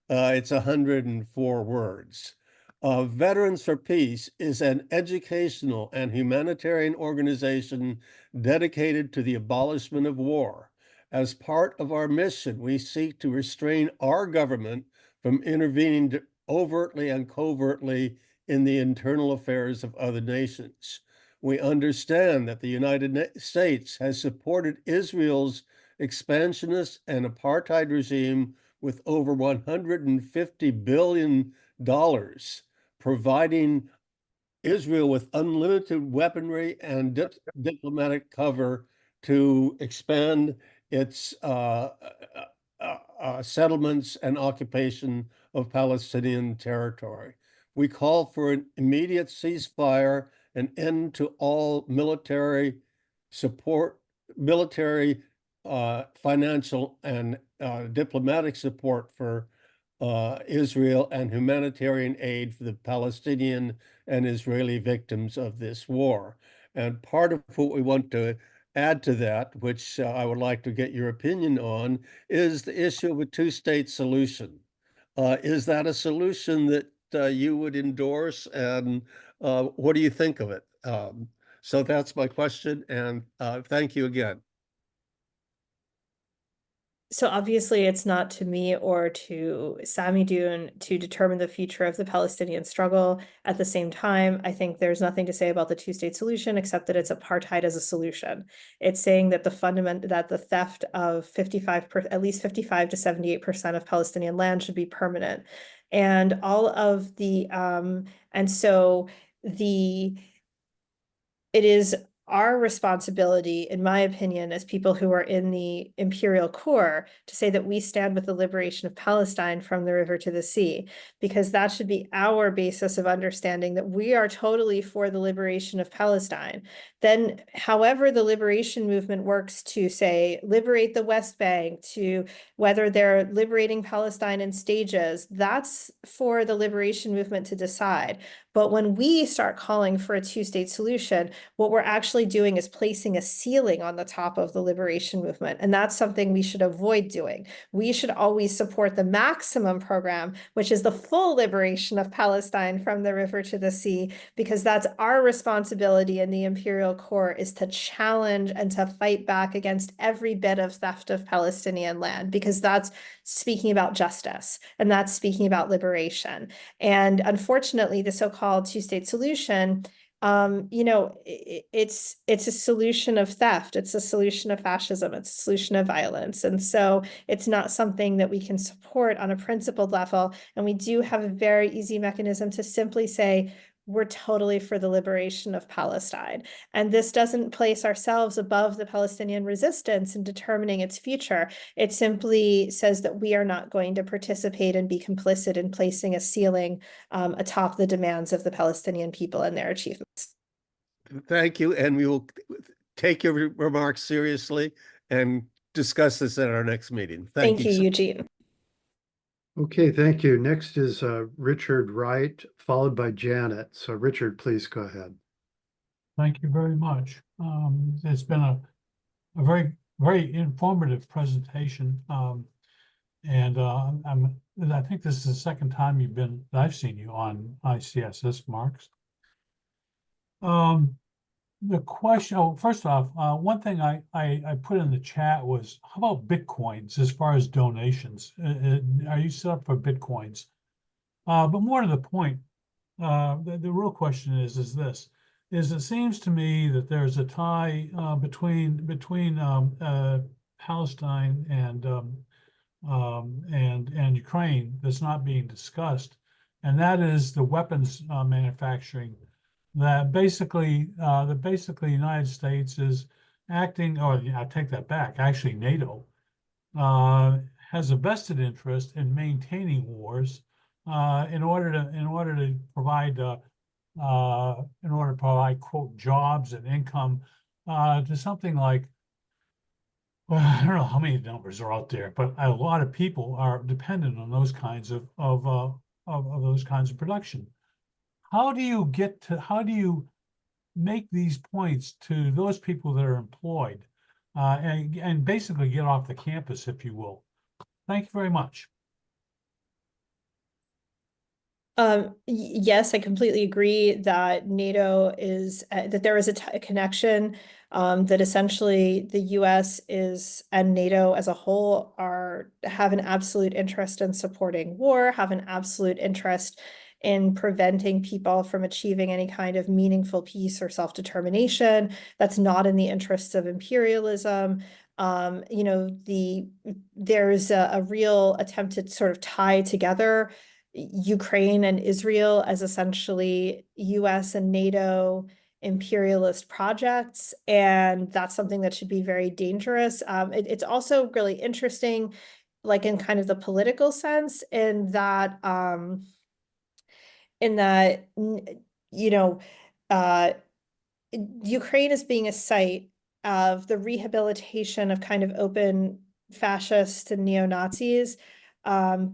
It's 104 words. Veterans for Peace is an educational and humanitarian organization dedicated to the abolishment of war. As part of our mission, we seek to restrain our government from intervening overtly and covertly in the internal affairs of other nations. We understand that the United States has supported Israel's expansionist and apartheid regime with over $150 billion, providing Israel with unlimited weaponry and diplomatic cover to expand its settlements and occupation of Palestinian territory. We call for an immediate ceasefire, an end to all military support, financial and diplomatic support for Israel, and humanitarian aid for the Palestinian and Israeli victims of this war. And part of what we want to add to that, which I would like to get your opinion on, is the issue of a two-state solution. Is that a solution that you would endorse, and what do you think of it? So that's my question, and thank you again. So obviously it's not to me or to Sami Doon to determine the future of the Palestinian struggle. At the same time, I think there's nothing to say about the two-state solution except that it's apartheid as a solution. It's saying that the theft of at least 55 to 78% of Palestinian land should be permanent. And all of the and so the it is our responsibility, in my opinion, as people who are in the imperial core, to say that we stand with the liberation of Palestine from the river to the sea, because that should be our basis of understanding that we are totally for the liberation of Palestine. Then, however the liberation movement works to, say, liberate the West Bank, to whether they're liberating Palestine in stages, that's for the liberation movement to decide. But when we start calling for a two-state solution, what we're actually doing is placing a ceiling on the top of the liberation movement. And that's something we should avoid doing. We should always support the maximum program, which is the full liberation of Palestine from the river to the sea, because that's our responsibility in the imperial core, is to challenge and to fight back against every bit of theft of Palestinian land, because that's speaking about justice and that's speaking about liberation. And unfortunately, the so-called two-state solution, it's a solution of theft. It's a solution of fascism. It's a solution of violence. And so it's not something that we can support on a principled level. And we do have a very easy mechanism to simply say, we're totally for the liberation of Palestine. And this doesn't place ourselves above the Palestinian resistance in determining its future. It simply says that we are not going to participate and be complicit in placing a ceiling atop the demands of the Palestinian people and their achievements. Thank you, and we will take your remarks seriously and discuss this at our next meeting. Thank you, so- Eugene. Okay, thank you. Next is Richard Wright, followed by Janet. So Richard, please go ahead. Thank you very much. It's been a very, very informative presentation. I think this is the second time I've seen you on ICSS, Marks. The question, first off, one thing I put in the chat was, how about Bitcoins as far as donations? Are you set up for Bitcoins? But more to the point, the real question is this: it seems to me that there's a tie between Palestine and Ukraine that's not being discussed, and that is the weapons manufacturing. That basically the United States is acting, or I take that back. Actually, NATO has a vested interest in maintaining wars in order to provide quote jobs and income to something like, well, I don't know how many numbers are out there, but a lot of people are dependent on those kinds of those kinds of production. How do you make these points to those people that are employed and basically get off the campus, if you will? Thank you very much. Yes, I completely agree that NATO is that there is a connection, that essentially the US and NATO as a whole have an absolute interest in supporting war, have an absolute interest in preventing people from achieving any kind of meaningful peace or self-determination. That's not in the interests of imperialism. There's a real attempt to sort of tie together Ukraine and Israel as essentially US and NATO imperialist projects, and that's something that should be very dangerous. It's also really interesting, like in kind of the political sense, in that Ukraine is being a site of the rehabilitation of kind of open fascists and neo-Nazis,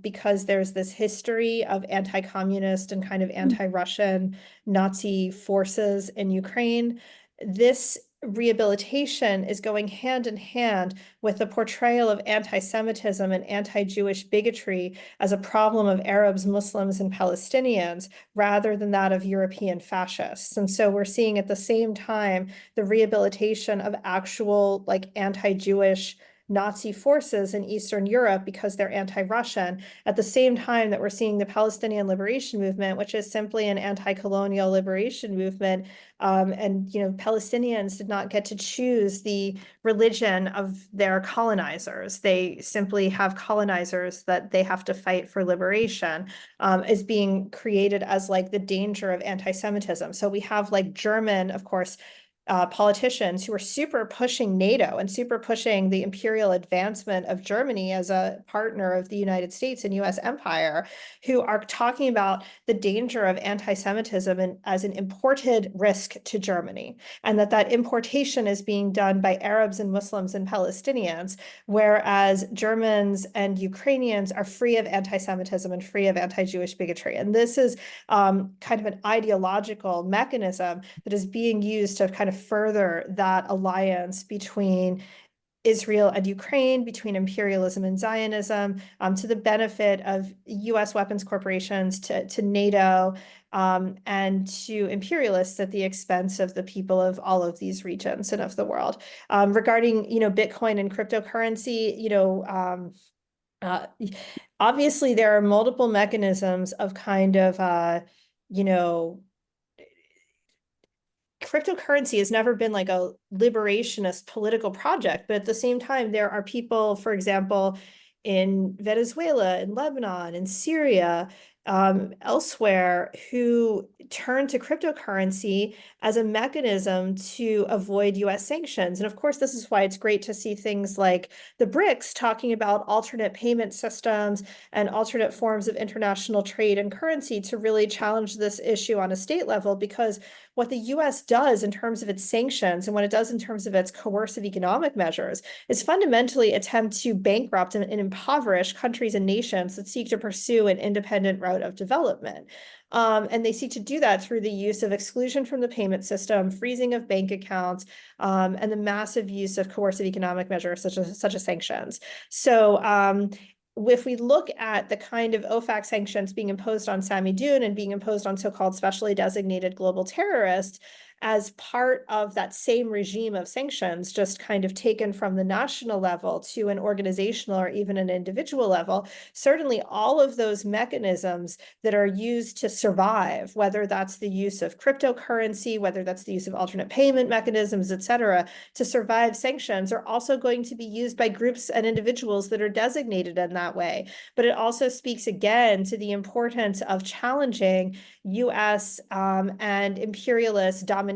because there's this history of anti-communist and kind of anti-Russian Nazi forces in Ukraine. This rehabilitation is going hand in hand with the portrayal of anti-Semitism and anti-Jewish bigotry as a problem of Arabs, Muslims, and Palestinians, rather than that of European fascists. And so we're seeing at the same time the rehabilitation of actual like anti-Jewish Nazi forces in Eastern Europe because they're anti-Russian, at the same time that we're seeing the Palestinian Liberation Movement, which is simply an anti-colonial liberation movement. And, Palestinians did not get to choose the religion of their colonizers. They simply have colonizers that they have to fight for liberation, is being created as like the danger of anti-Semitism. So we have like German, of course, politicians who are super pushing NATO and super pushing the imperial advancement of Germany as a partner of the United States and US empire, who are talking about the danger of anti-Semitism and as an imported risk to Germany, and that importation is being done by Arabs and Muslims and Palestinians, whereas Germans and Ukrainians are free of anti-Semitism and free of anti-Jewish bigotry. And this is kind of an ideological mechanism that is being used to kind of further that alliance between Israel and Ukraine, between imperialism and Zionism, to the benefit of US weapons corporations, to NATO, and to imperialists at the expense of the people of all of these regions and of the world. Regarding, Bitcoin and cryptocurrency, obviously there are multiple mechanisms of kind of, cryptocurrency has never been like a liberationist political project, but at the same time, there are people, for example, in Venezuela, in Lebanon, in Syria, elsewhere, who turn to cryptocurrency as a mechanism to avoid US sanctions. And of course, this is why it's great to see things like the BRICS talking about alternate payment systems and alternate forms of international trade and currency to really challenge this issue on a state level, because what the US does in terms of its sanctions and what it does in terms of its coercive economic measures is fundamentally attempt to bankrupt and impoverish countries and nations that seek to pursue an independent route of development. And they seek to do that through the use of exclusion from the payment system, freezing of bank accounts, and the massive use of coercive economic measures such as sanctions. So if we look at the kind of OFAC sanctions being imposed on Sami Dune and being imposed on so-called specially designated global terrorists as part of that same regime of sanctions, just kind of taken from the national level to an organizational or even an individual level, certainly all of those mechanisms that are used to survive, whether that's the use of cryptocurrency, whether that's the use of alternate payment mechanisms, et cetera, to survive sanctions, are also going to be used by groups and individuals that are designated in that way. But it also speaks again to the importance of challenging US and imperialist domination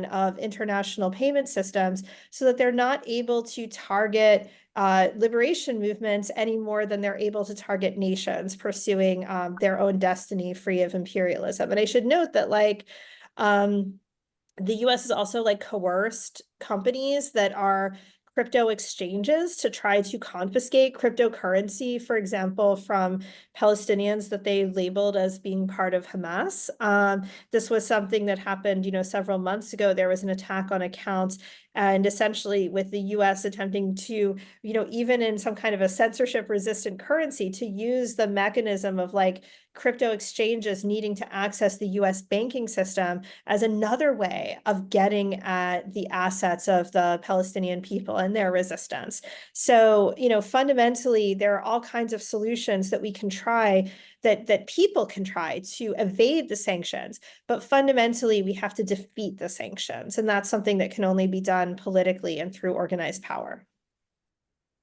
of international payment systems so that they're not able to target liberation movements any more than they're able to target nations pursuing their own destiny free of imperialism. And I should note that the US has also coerced companies that are crypto exchanges to try to confiscate cryptocurrency, for example, from Palestinians that they labeled as being part of Hamas. This was something that happened, several months ago. There was an attack on accounts, and essentially with the US attempting to, even in some kind of a censorship resistant currency, to use the mechanism of crypto exchanges needing to access the US banking system as another way of getting at the assets of the Palestinian people and their resistance. So, fundamentally, there are all kinds of solutions that we can try, that people can try to evade the sanctions, but fundamentally we have to defeat the sanctions. And that's something that can only be done politically and through organized power.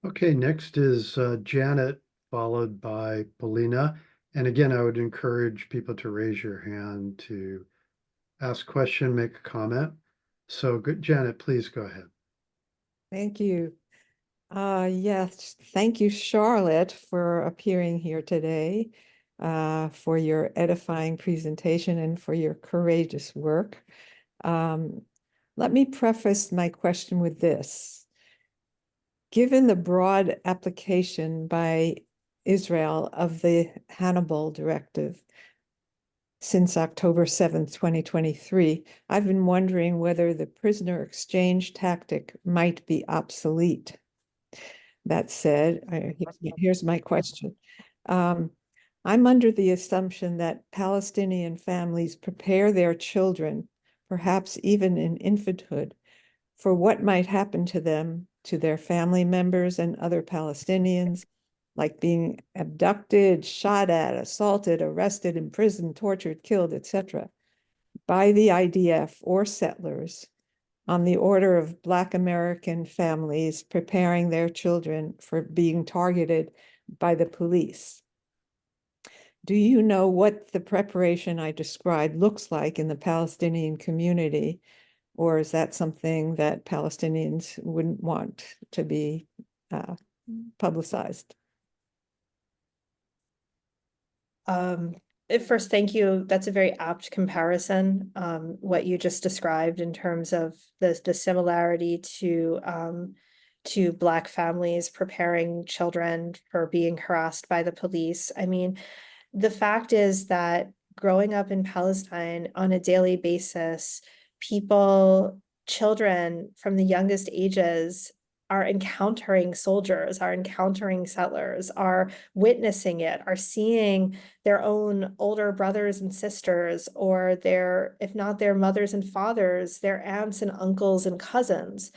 Okay, next is Janet, followed by Polina. And again, I would encourage people to raise your hand to ask a question, make a comment. So good, Janet, please go ahead. Thank you. Yes, thank you, Charlotte, for appearing here today, for your edifying presentation and for your courageous work. Let me preface my question with this. Given the broad application by Israel of the Hannibal Directive since October 7th, 2023, I've been wondering whether the prisoner exchange tactic might be obsolete. That said, here's my question. I'm under the assumption that Palestinian families prepare their children, perhaps even in infanthood, for what might happen to them to their family members and other Palestinians, like being abducted, shot at, assaulted, arrested, imprisoned, tortured, killed, etc., by the IDF or settlers on the order of Black American families preparing their children for being targeted by the police. Do you know what the preparation I described looks like in the Palestinian community? Or is that something that Palestinians wouldn't want to be publicized? First, thank you. That's a very apt comparison, what you just described in terms of the similarity to Black families preparing children for being harassed by the police. I mean, the fact is that growing up in Palestine on a daily basis, children from the youngest ages are encountering soldiers, are encountering settlers, are witnessing it, are seeing their own older brothers and sisters, or if not their mothers and fathers, their aunts and uncles and cousins,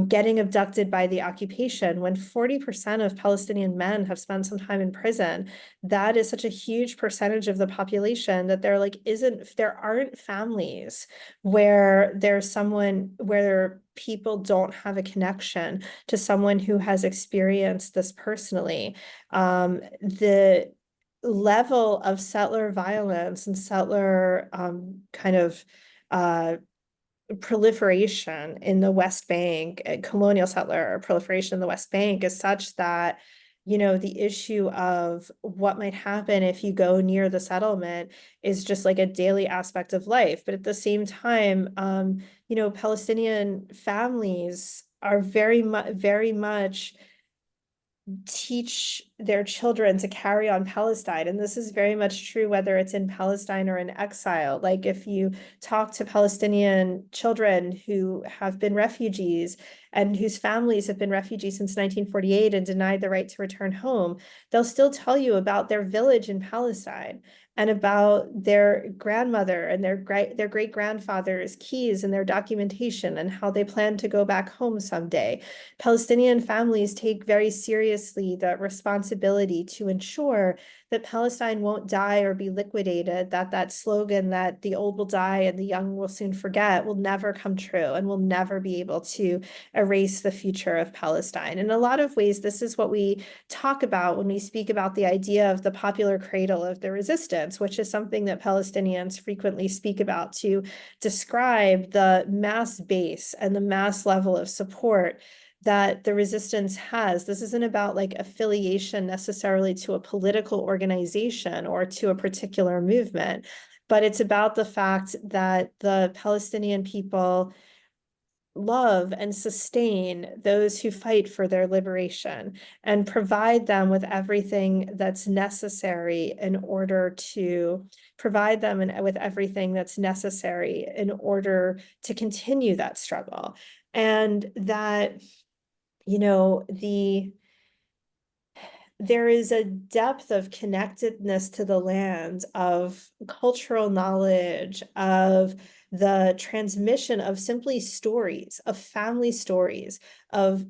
getting abducted by the occupation. When 40% of Palestinian men have spent some time in prison, that is such a huge percentage of the population that there aren't families where people don't have a connection to someone who has experienced this personally. The level of settler violence and settler proliferation in the West Bank, colonial settler proliferation in the West Bank is such that, the issue of what might happen if you go near the settlement is just like a daily aspect of life. But at the same time, Palestinian families are very much teach their children to carry on Palestine. And this is very much true whether it's in Palestine or in exile. Like if you talk to Palestinian children who have been refugees and whose families have been refugees since 1948 and denied the right to return home, they'll still tell you about their village in Palestine and about their grandmother and their great-grandfather's keys and their documentation and how they plan to go back home someday. Palestinian families take very seriously the responsibility to ensure that Palestine won't die or be liquidated, that slogan that the old will die and the young will soon forget will never come true and will never be able to erase the future of Palestine. In a lot of ways, this is what we talk about when we speak about the idea of the popular cradle of the resistance, which is something that Palestinians frequently speak about to describe the mass base and the mass level of support that the resistance has. This isn't about like affiliation necessarily to a political organization or to a particular movement, but it's about the fact that the Palestinian people love and sustain those who fight for their liberation and provide them with everything that's necessary in order to continue that struggle. And that there is a depth of connectedness to the land, of cultural knowledge, of the transmission of simply stories, of family stories, of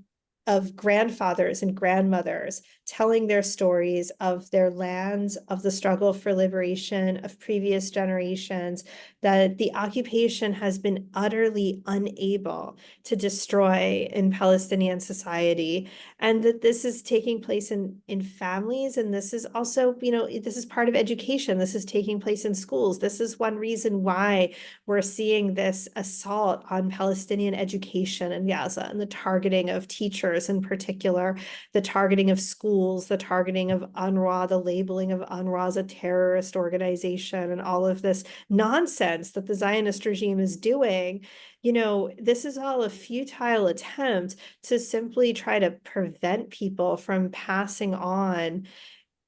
grandfathers and grandmothers telling their stories of their lands, of the struggle for liberation, of previous generations, that the occupation has been utterly unable to destroy in Palestinian society, and that this is taking place in families. And this is also, this is part of education. This is taking place in schools. This is one reason why we're seeing this assault on Palestinian education in Gaza and the targeting of teachers in particular, the targeting of schools, the targeting of UNRWA, the labeling of UNRWA as a terrorist organization, and all of this nonsense that the Zionist regime is doing. This is all a futile attempt to simply try to prevent people from passing on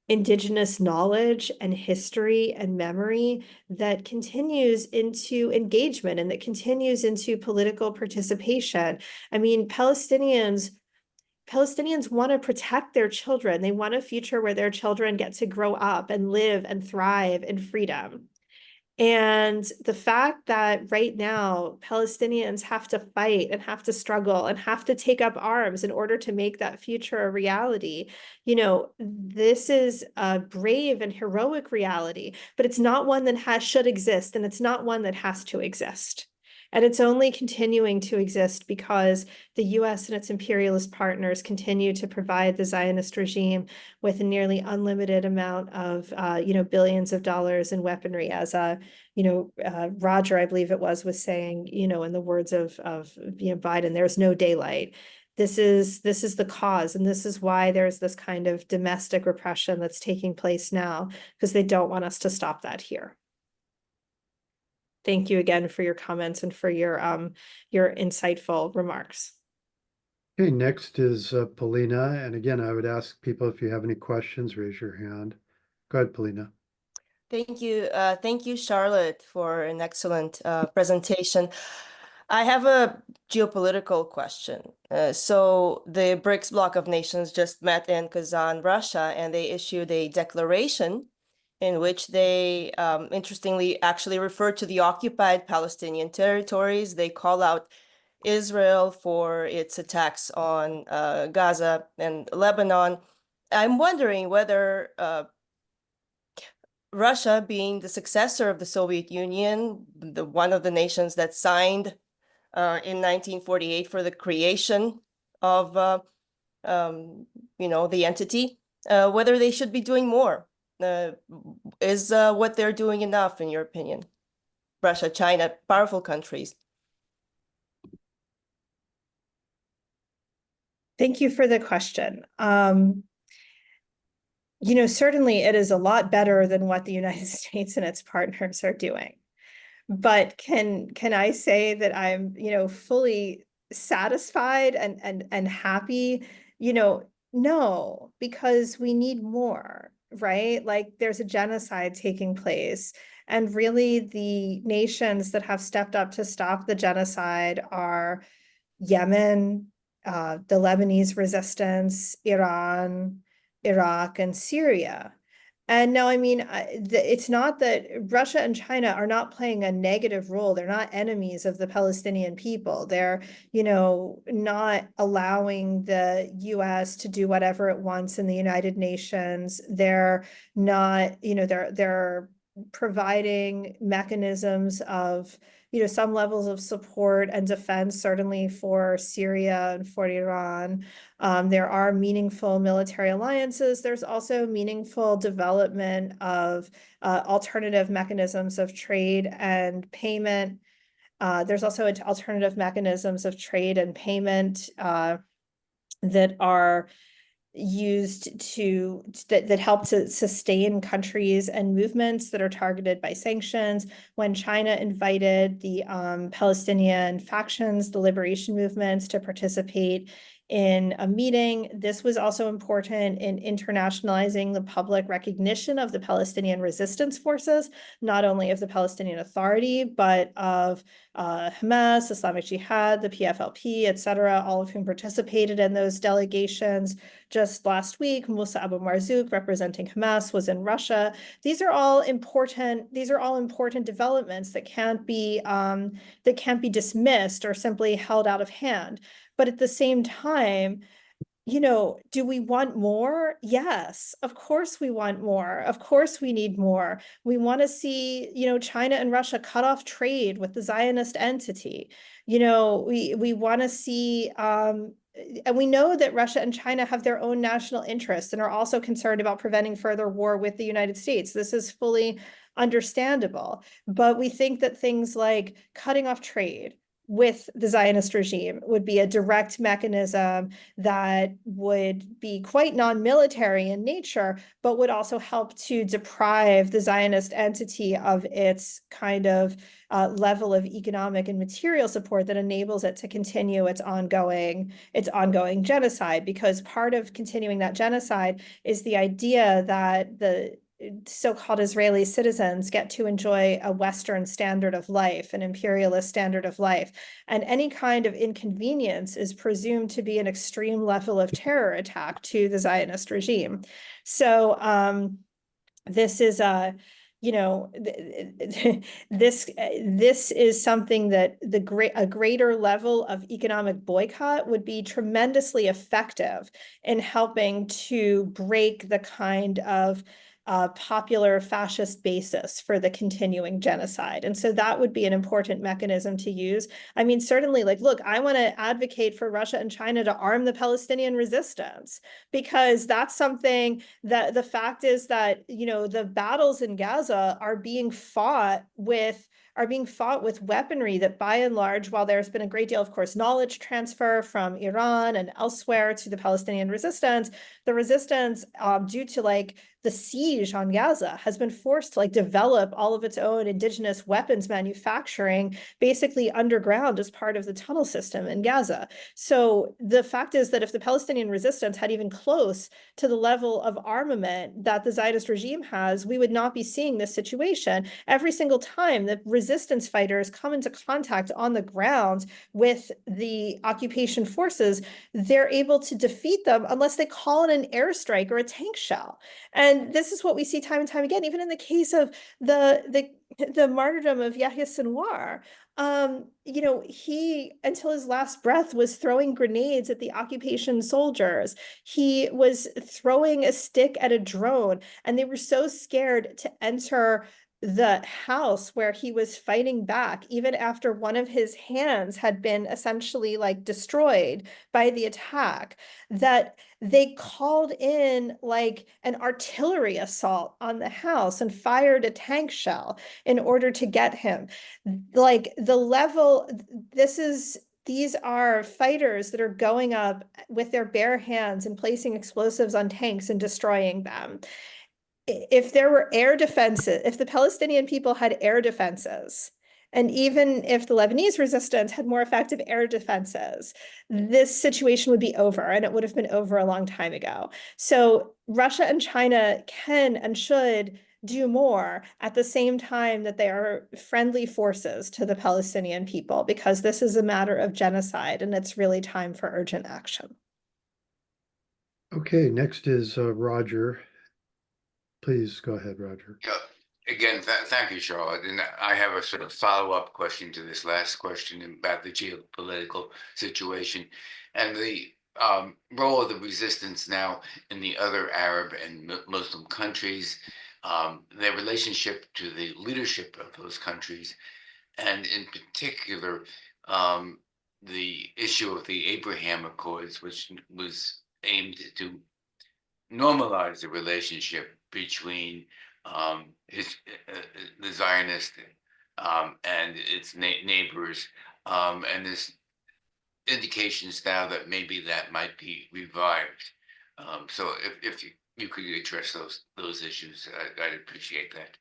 Indigenous knowledge and history and memory that continues into engagement and that continues into political participation. I mean, Palestinians want to protect their children. They want a future where their children get to grow up and live and thrive in freedom. And the fact that right now Palestinians have to fight and have to struggle and have to take up arms in order to make that future a reality, this is a brave and heroic reality, but it's not one that should exist, and it's not one that has to exist. And it's only continuing to exist because the US and its imperialist partners continue to provide the Zionist regime with a nearly unlimited amount of, billions of dollars in weaponry, as Roger, I believe it was saying, in the words of Biden, there's no daylight. This is the cause, and this is why there's this kind of domestic repression that's taking place now, because they don't want us to stop that here. Thank you again for your comments and for your insightful remarks. Okay, next is Polina. And again, I would ask people, if you have any questions, raise your hand. Go ahead, Polina. Thank you. Thank you, Charlotte, for an excellent presentation. I have a geopolitical question. So the BRICS bloc of nations just met in Kazan, Russia, and they issued a declaration in which they, interestingly, actually refer to the occupied Palestinian territories. They call out Israel for its attacks on Gaza and Lebanon. I'm wondering whether Russia, being the successor of the Soviet Union, one of the nations that signed in 1948 for the creation of the entity, whether they should be doing more. Is what they're doing enough, in your opinion? Russia, China, powerful countries. Thank you for the question. Certainly it is a lot better than what the United States and its partners are doing. But can I say that I'm, fully satisfied and happy? No, because we need more, right? Like, there's a genocide taking place. And really, the nations that have stepped up to stop the genocide are Yemen, the Lebanese resistance, Iran, Iraq, and Syria. And now, it's not that Russia and China are not playing a negative role. They're not enemies of the Palestinian people. They're, not allowing the US to do whatever it wants in the United Nations. They're not, they're providing mechanisms of, some levels of support and defense, certainly for Syria and for Iran. There are meaningful military alliances. There's also meaningful development of alternative mechanisms of trade and payment. There's also alternative mechanisms of trade and payment that are used that help to sustain countries and movements that are targeted by sanctions. When China invited the Palestinian factions, the liberation movements, to participate in a meeting, this was also important in internationalizing the public recognition of the Palestinian resistance forces, not only of the Palestinian Authority, but of Hamas, Islamic Jihad, the PFLP, etc., all of whom participated in those delegations. Just last week, Musa Abu Marzouk, representing Hamas, was in Russia. These are all important developments that can't be dismissed or simply held out of hand. But at the same time, do we want more? Yes, of course we want more. Of course we need more. We want to see, China and Russia cut off trade with the Zionist entity. We want to see, and we know that Russia and China have their own national interests and are also concerned about preventing further war with the United States. This is fully understandable. But we think that things like cutting off trade with the Zionist regime would be a direct mechanism that would be quite non-military in nature, but would also help to deprive the Zionist entity of its kind of level of economic and material support that enables it to continue its ongoing genocide. Because part of continuing that genocide is the idea that the so-called Israeli citizens get to enjoy a Western standard of life, an imperialist standard of life. And any kind of inconvenience is presumed to be an extreme level of terror attack to the Zionist regime. So this is you know, this is something that a greater level of economic boycott would be tremendously effective in helping to break the kind of popular fascist basis for the continuing genocide. And so that would be an important mechanism to use. I mean, certainly, like, look, I want to advocate for Russia and China to arm the Palestinian resistance, because that's something that the fact is that, you know, the battles in Gaza are being fought with weaponry that, by and large, while there's been a great deal, of course, knowledge transfer from Iran and elsewhere to the Palestinian resistance, the resistance, due to like the siege on Gaza, has been forced to like develop all of its own indigenous weapons manufacturing basically underground as part of the tunnel system in Gaza. So the fact is that if the Palestinian resistance had even close to the level of armament that the Zionist regime has, we would not be seeing this situation. Every single time the resistance fighters come into contact on the ground with the occupation forces, they're able to defeat them unless they call in an airstrike or a tank shell. And this is what we see time and time again, even in the case of the martyrdom of Yahya Sinwar. You know, he, until his last breath, was throwing grenades at the occupation soldiers. He was throwing a stick at a drone, and they were so scared to enter the house where he was fighting back, even after one of his hands had been essentially like destroyed by the attack, that they called in like an artillery assault on the house and fired a tank shell in order to get him. Like the level, these are fighters that are going up with their bare hands and placing explosives on tanks and destroying them. If there were air defenses, if the Palestinian people had air defenses, and even if the Lebanese resistance had more effective air defenses, this situation would be over, and it would have been over a long time ago. So Russia and China can and should do more at the same time that they are friendly forces to the Palestinian people, because this is a matter of genocide, and it's really time for urgent action. Okay, next is Roger. Please go ahead, Roger. Yeah. Again, thank you, Charlotte. And I have a sort of follow-up question to this last question about the geopolitical situation and the role of the resistance now in the other Arab and Muslim countries, their relationship to the leadership of those countries, and in particular, the issue of the Abraham Accords, which was aimed to normalize the relationship between the Zionist and its neighbors, and there's indications now that maybe that might be revived. So if you could address those issues, I'd appreciate that.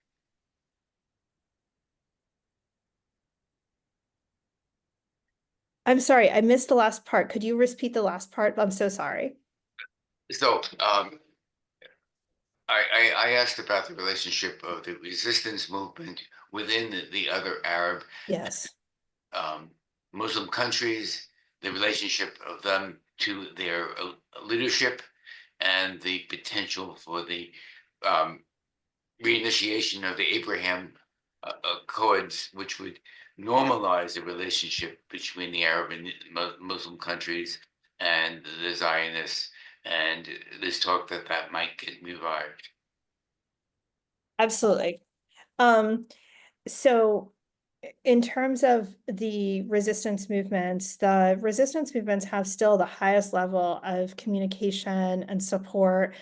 I'm sorry, I missed the last part. Could you repeat the last part? I'm so sorry. So I asked about the relationship of the resistance movement within the other Arab Yes. Muslim countries, the relationship of them to their leadership, and the potential for the reinitiation of the Abraham Accords, which would normalize the relationship between the Arab and Muslim countries and the Zionists. And there's talk that that might get revived. Absolutely. So in terms of the resistance movements have still the highest level of communication and support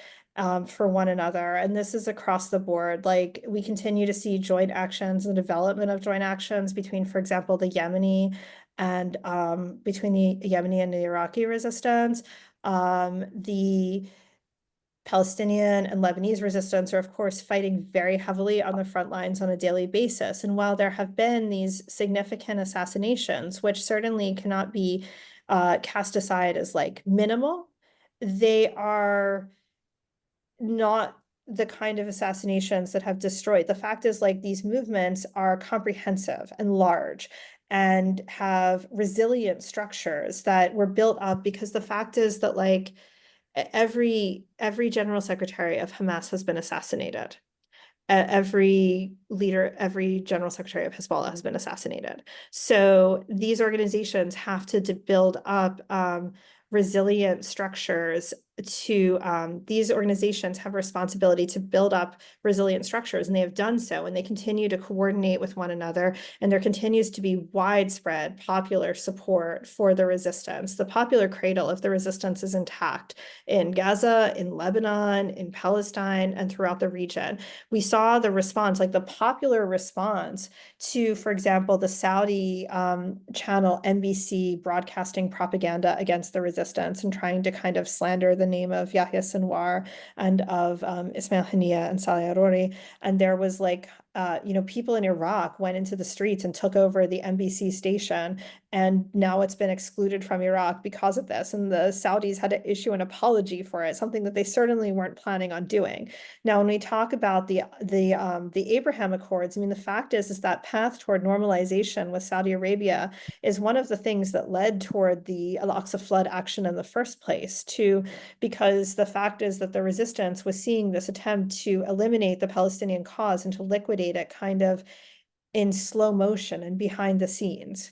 for one another. And this is across the board. Like, we continue to see joint actions and development of joint actions between, for example, the Yemeni and between the Yemeni and the Iraqi resistance. The Palestinian and Lebanese resistance are, of course, fighting very heavily on the front lines on a daily basis. And while there have been these significant assassinations, which certainly cannot be cast aside as like minimal, they are not the kind of assassinations that have destroyed. The fact is, like, these movements are comprehensive and large and have resilient structures that were built up, because the fact is that, like, every general secretary of Hamas has been assassinated. every leader, every general secretary of Hezbollah has been assassinated. So these organizations have to build up resilient structures to these organizations have a responsibility to build up resilient structures, and they have done so, and they continue to coordinate with one another, and there continues to be widespread popular support for the resistance. The popular cradle of the resistance is intact in Gaza, in Lebanon, in Palestine, and throughout the region. We saw the response, like the popular response to, for example, the Saudi channel NBC broadcasting propaganda against the resistance and trying to kind of slander the name of Yahya Sinwar and of Ismail Haniyeh and Saleh Arouri. And there was like, people in Iraq went into the streets and took over the NBC station, and now it's been excluded from Iraq because of this. And the Saudis had to issue an apology for it, something that they certainly weren't planning on doing. Now, when we talk about the Abraham Accords, I mean, the fact is that path toward normalization with Saudi Arabia is one of the things that led toward the Al-Aqsa flood action in the first place, too, because the fact is that the resistance was seeing this attempt to eliminate the Palestinian cause and to liquidate it kind of in slow motion and behind the scenes.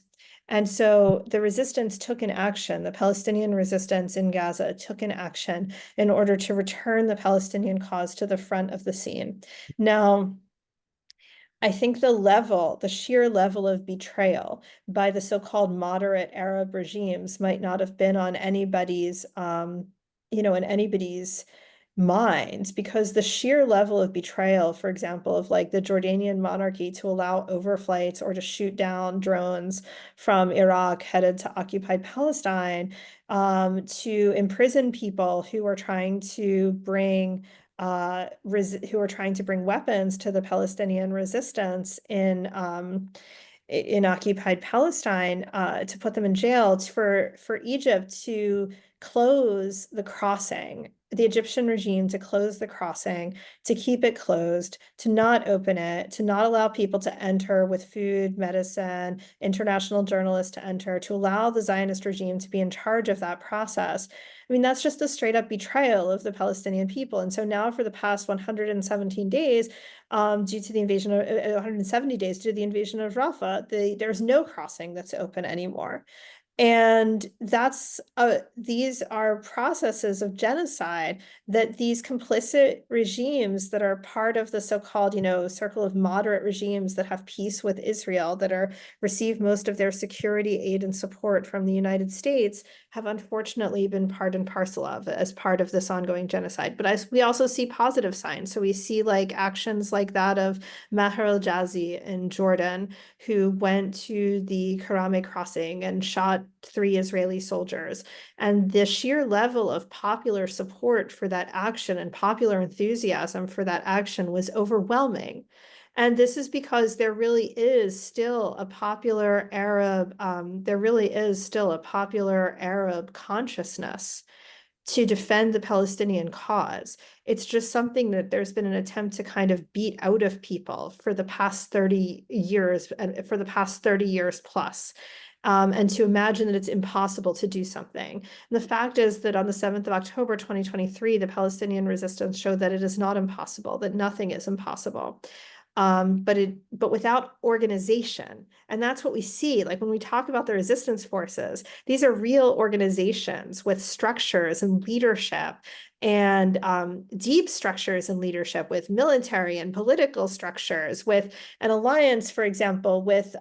And so the resistance took an action, the Palestinian resistance in Gaza took an action in order to return the Palestinian cause to the front of the scene. Now, I think the sheer level of betrayal by the so-called moderate Arab regimes might not have been on anybody's, in anybody's minds, because the sheer level of betrayal, for example, of like the Jordanian monarchy to allow overflights or to shoot down drones from Iraq headed to occupied Palestine, to imprison people who are trying to bring weapons to the Palestinian resistance in occupied Palestine, to put them in jail, for Egypt to close the crossing, the Egyptian regime to close the crossing, to keep it closed, to not open it, to not allow people to enter with food, medicine, international journalists to enter, to allow the Zionist regime to be in charge of that process. I mean, that's just a straight up betrayal of the Palestinian people. And so now for the past 117 days, due to the invasion of 170 days due to the invasion of Rafah, there's no crossing that's open anymore. And these are processes of genocide that these complicit regimes that are part of the so-called, circle of moderate regimes that have peace with Israel, that receive most of their security aid and support from the United States, have unfortunately been part and parcel of as part of this ongoing genocide. But we also see positive signs. So we see like actions like that of Maher al-Jazi in Jordan, who went to the Karame crossing and shot 3 Israeli soldiers. And the sheer level of popular support for that action and popular enthusiasm for that action was overwhelming. And this is because there really is still a popular Arab consciousness to defend the Palestinian cause. It's just something that there's been an attempt to kind of beat out of people for the past 30 years, and for the past 30 years plus. And to imagine that it's impossible to do something. And the fact is that on the 7th of October, 2023, the Palestinian resistance showed that it is not impossible, that nothing is impossible. But without organization, and that's what we see. Like when we talk about the resistance forces, these are real organizations with structures and leadership, and deep structures and leadership, with military and political structures, with an alliance, for example, with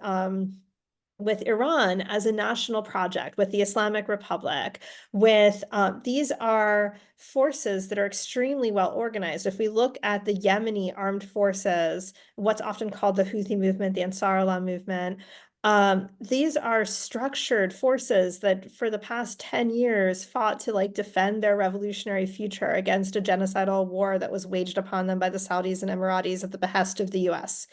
Iran as a national project, with the Islamic Republic, these are forces that are extremely well organized. If we look at the Yemeni armed forces, what's often called the Houthi movement, the Ansar Allah movement, these are structured forces that for the past 10 years fought to like defend their revolutionary future against a genocidal war that was waged upon them by the Saudis and Emiratis at the behest of the US.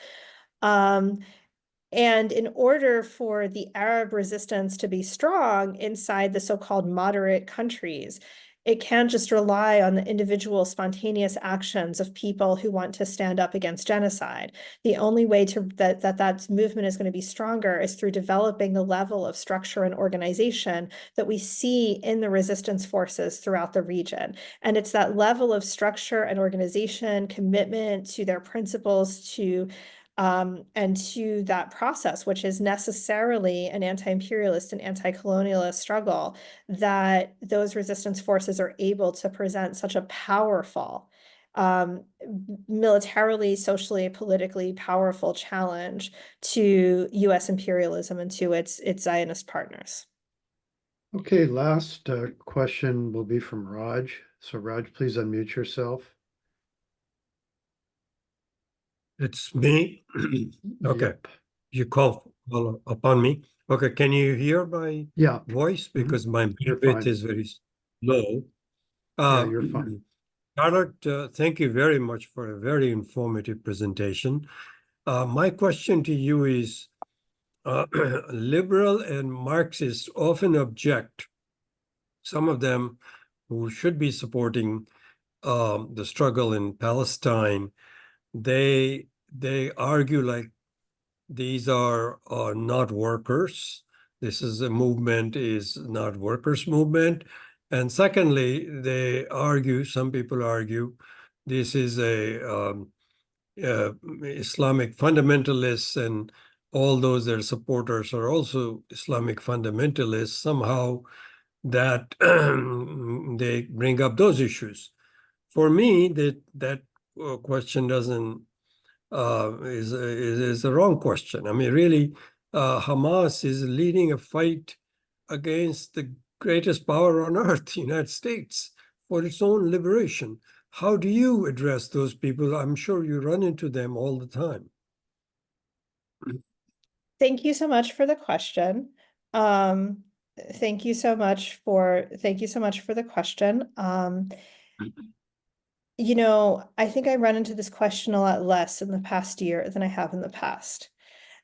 And in order for the Arab resistance to be strong inside the so-called moderate countries, It can't just rely on the individual spontaneous actions of people who want to stand up against genocide. The only way that movement is going to be stronger is through developing the level of structure and organization that we see in the resistance forces throughout the region. And it's that level of structure and organization, commitment to their principles, and to that process, which is necessarily an anti-imperialist and anti-colonialist struggle, that those resistance forces are able to present such a powerful, militarily, socially, politically powerful challenge to US imperialism and to its Zionist partners. Okay, last question will be from Raj. So Raj, please unmute yourself. It's me. Okay, Yep. you call upon me. Okay, can you hear my Yeah, voice? Because my You're bandwidth fine. is very low. yeah, you're fine. Charlotte, thank you very much for a very informative presentation. My question to you is, liberal and Marxists often object, some of them who should be supporting the struggle in Palestine, they argue like these are not workers. This is a movement is not workers' movement. And secondly, they argue, some people argue, this is a Islamic fundamentalists, and all those their supporters are also Islamic fundamentalists. Somehow that they bring up those issues. For me, that question doesn't is the wrong question. I mean, really, Hamas is leading a fight against the greatest power on earth, the United States, for its own liberation. How do you address those people? I'm sure you run into them all the time. Thank you so much for the question. Thank you so much for the question. You know, I think I run into this question a lot less in the past year than I have in the past.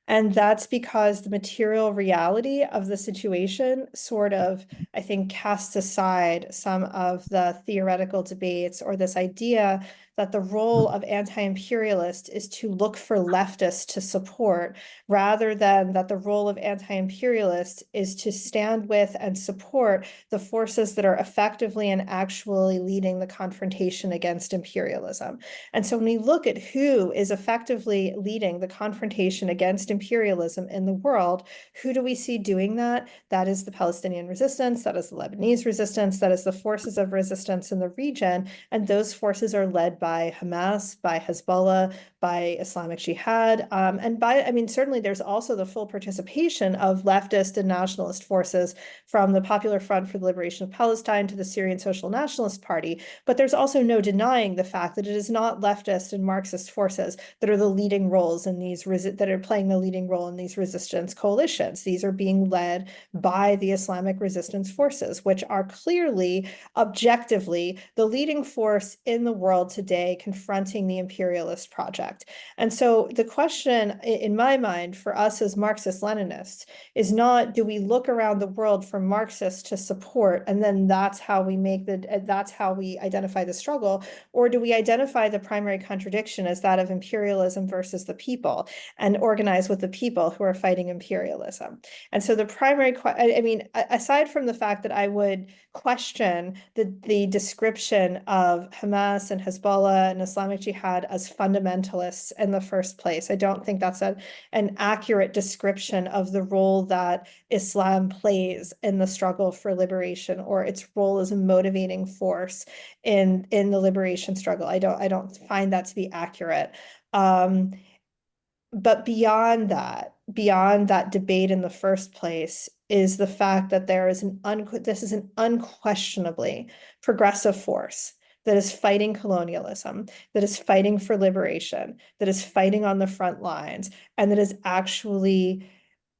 And that's because the material reality of the situation sort of, I think, casts aside some of the theoretical debates or this idea that the role of anti-imperialist is to look for leftists to support, rather than that the role of anti-imperialist is to stand with and support the forces that are effectively and actually leading the confrontation against imperialism. And so when we look at who is effectively leading the confrontation against imperialism in the world, who do we see doing that? That is the Palestinian resistance, that is the Lebanese resistance, that is the forces of resistance in the region. And those forces are led by Hamas, by Hezbollah, by Islamic Jihad, and by, I mean, certainly there's also the full participation of leftist and nationalist forces from the Popular Front for the Liberation of Palestine to the Syrian Social Nationalist Party. But there's also no denying the fact that it is not leftist and Marxist forces that are the leading roles in these, that are playing the leading role in these resistance coalitions. These are being led by the Islamic resistance forces, which are clearly, objectively, the leading force in the world today confronting the imperialist project. And so the question in my mind for us as Marxist-Leninists is not, do we look around the world for Marxists to support, and then that's how we identify the struggle, or do we identify the primary contradiction as that of imperialism versus the people and organize with the people who are fighting imperialism? And so the primary, I mean, aside from the fact that I would question the description of Hamas and Hezbollah and Islamic Jihad as fundamentalists in the first place, I don't think that's an accurate description of the role that Islam plays in the struggle for liberation, or its role as a motivating force in the liberation struggle. I don't find that to be accurate. But beyond that debate in the first place is the fact that this is an unquestionably progressive force that is fighting colonialism, that is fighting for liberation, that is fighting on the front lines, and that is actually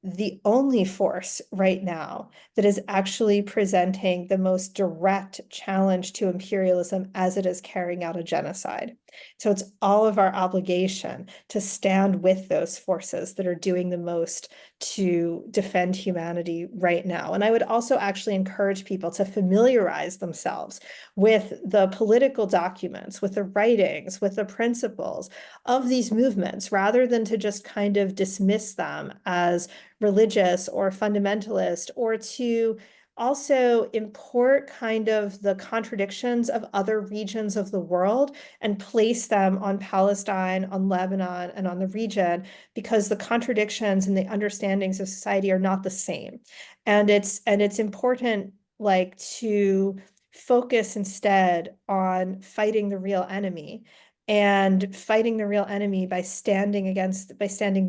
the only force right now that is actually presenting the most direct challenge to imperialism as it is carrying out a genocide. So it's all of our obligation to stand with those forces that are doing the most to defend humanity right now. And I would also actually encourage people to familiarize themselves with the political documents, with the writings, with the principles of these movements, rather than to just kind of dismiss them as religious or fundamentalist, or to also import kind of the contradictions of other regions of the world and place them on Palestine, on Lebanon, and on the region, because the contradictions and the understandings of society are not the same. And it's important, like, to focus instead on fighting the real enemy, and fighting the real enemy by standing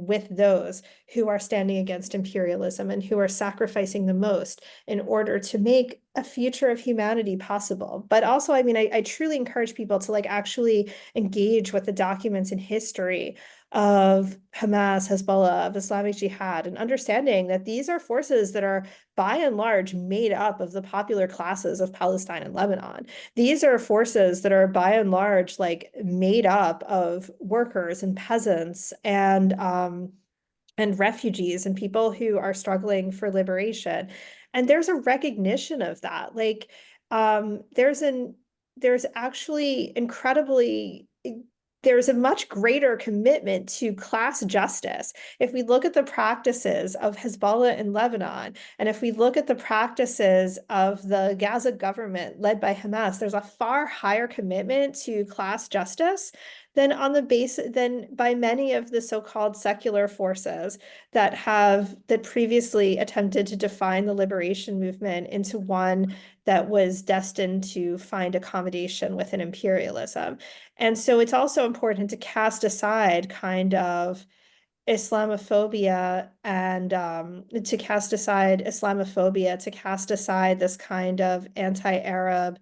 with those who are standing against imperialism and who are sacrificing the most in order to make a future of humanity possible. But also, I mean, I truly encourage people to like actually engage with the documents in history of Hamas, Hezbollah, of Islamic Jihad, and understanding that these are forces that are by and large made up of the popular classes of Palestine and Lebanon. These are forces that are by and large like made up of workers and peasants and refugees and people who are struggling for liberation. And there's a recognition of that. Like, there's actually there's a much greater commitment to class justice. If we look at the practices of Hezbollah in Lebanon, and if we look at the practices of the Gaza government led by Hamas, there's a far higher commitment to class justice than by many of the so-called secular forces that previously attempted to define the liberation movement into one that was destined to find accommodation within imperialism. And so it's also important to cast aside kind of Islamophobia and to cast aside this kind of anti-Arab,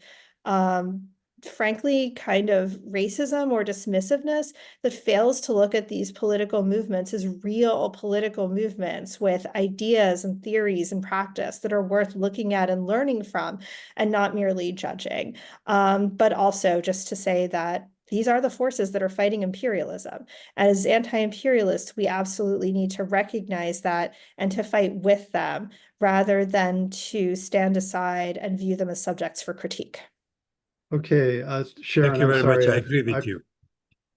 frankly, kind of racism or dismissiveness that fails to look at these political movements as real political movements with ideas and theories and practice that are worth looking at and learning from, and not merely judging. But also just to say that these are the forces that are fighting imperialism. As anti-imperialists, we absolutely need to recognize that and to fight with them, rather than to stand aside and view them as subjects for critique. Okay, Sharon, Thank you I'm very much. sorry. I agree with you.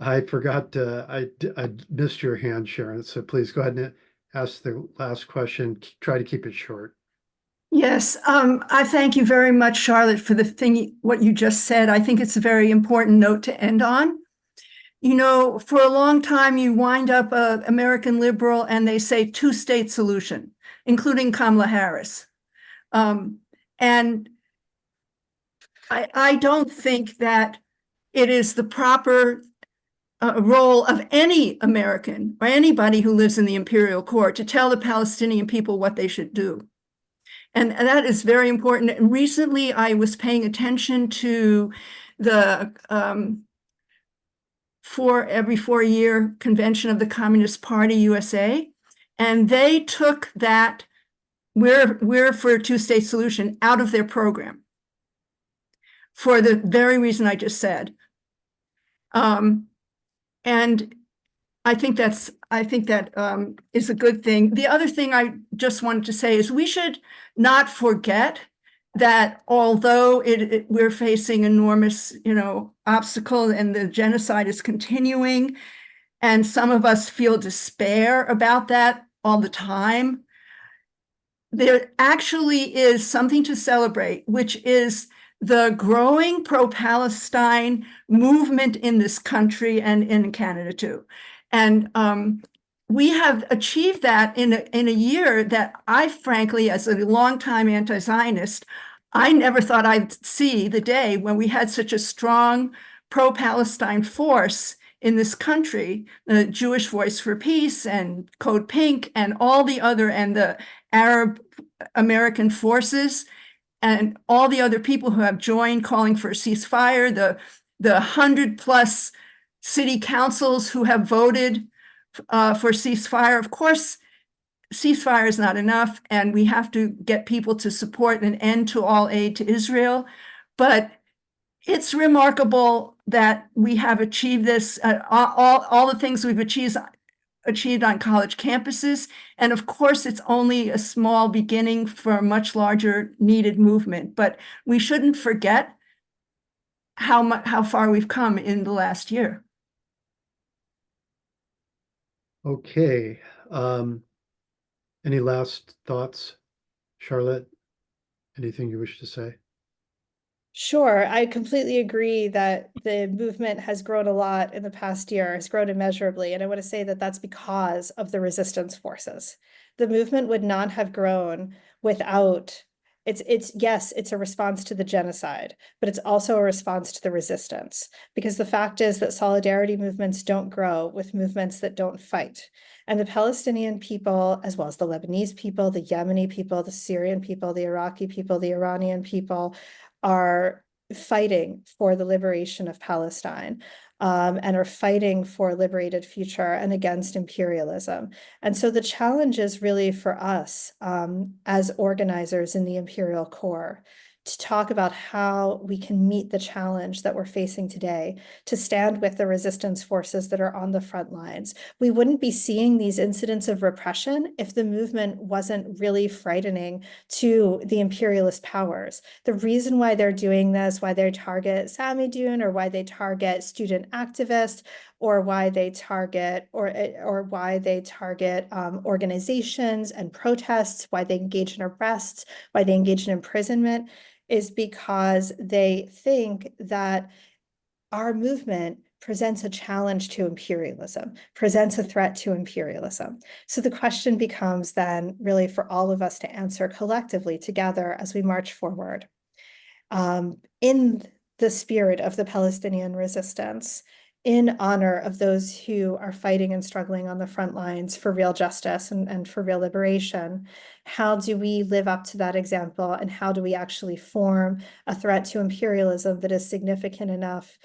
I forgot, I missed your hand, Sharon, so please go ahead and ask the last question. Try to keep it short. Yes, I thank you very much, Charlotte, for what you just said. I think it's a very important note to end on. You know, for a long time, you wind up an American liberal and they say two-state solution, including Kamala Harris. And I don't think that it is the proper role of any American or anybody who lives in the imperial court to tell the Palestinian people what they should do. And that is very important. And recently, I was paying attention to the every 4-year convention of the Communist Party USA, and they took that we're for a two-state solution out of their program for the very reason I just said. And I think that is a good thing. The other thing I just wanted to say is we should not forget that although we're facing enormous, obstacle and the genocide is continuing, and some of us feel despair about that all the time, there actually is something to celebrate, which is the growing pro-Palestine movement in this country and in Canada too. And we have achieved that in a year that I, frankly, as a longtime anti-Zionist, I never thought I'd see the day when we had such a strong pro-Palestine force in this country, the Jewish Voice for Peace and Code Pink and all the other, and the Arab American forces and all the other people who have joined calling for a ceasefire, the 100+ city councils who have voted for ceasefire. Of course, ceasefire is not enough, and we have to get people to support an end to all aid to Israel. But it's remarkable that we have achieved this, all the things we've achieved on college campuses. And of course, it's only a small beginning for a much larger needed movement. But we shouldn't forget how far we've come in the last year. Okay. Any last thoughts, Charlotte? Anything you wish to say? Sure, I completely agree that the movement has grown a lot in the past year, has grown immeasurably, and I want to say that that's because of the resistance forces. The movement would not have grown without yes, it's a response to the genocide, but it's also a response to the resistance, because the fact is that solidarity movements don't grow with movements that don't fight. And the Palestinian people, as well as the Lebanese people, the Yemeni people, the Syrian people, the Iraqi people, the Iranian people, are fighting for the liberation of Palestine, and are fighting for a liberated future and against imperialism. And so the challenge is really for us, as organizers in the Imperial Core, to talk about how we can meet the challenge that we're facing today, to stand with the resistance forces that are on the front lines. We wouldn't be seeing these incidents of repression if the movement wasn't really frightening to the imperialist powers. The reason why they're doing this, why they target Samidoun, or why they target student activists, or why they target organizations and protests, why they engage in arrests, why they engage in imprisonment, is because they think that our movement presents a challenge to imperialism, presents a threat to imperialism. So the question becomes then really for all of us to answer collectively together as we march forward. In the spirit of the Palestinian resistance, in honor of those who are fighting and struggling on the front lines for real justice and for real liberation, how do we live up to that example, and how do we actually form a threat to imperialism that is significant enough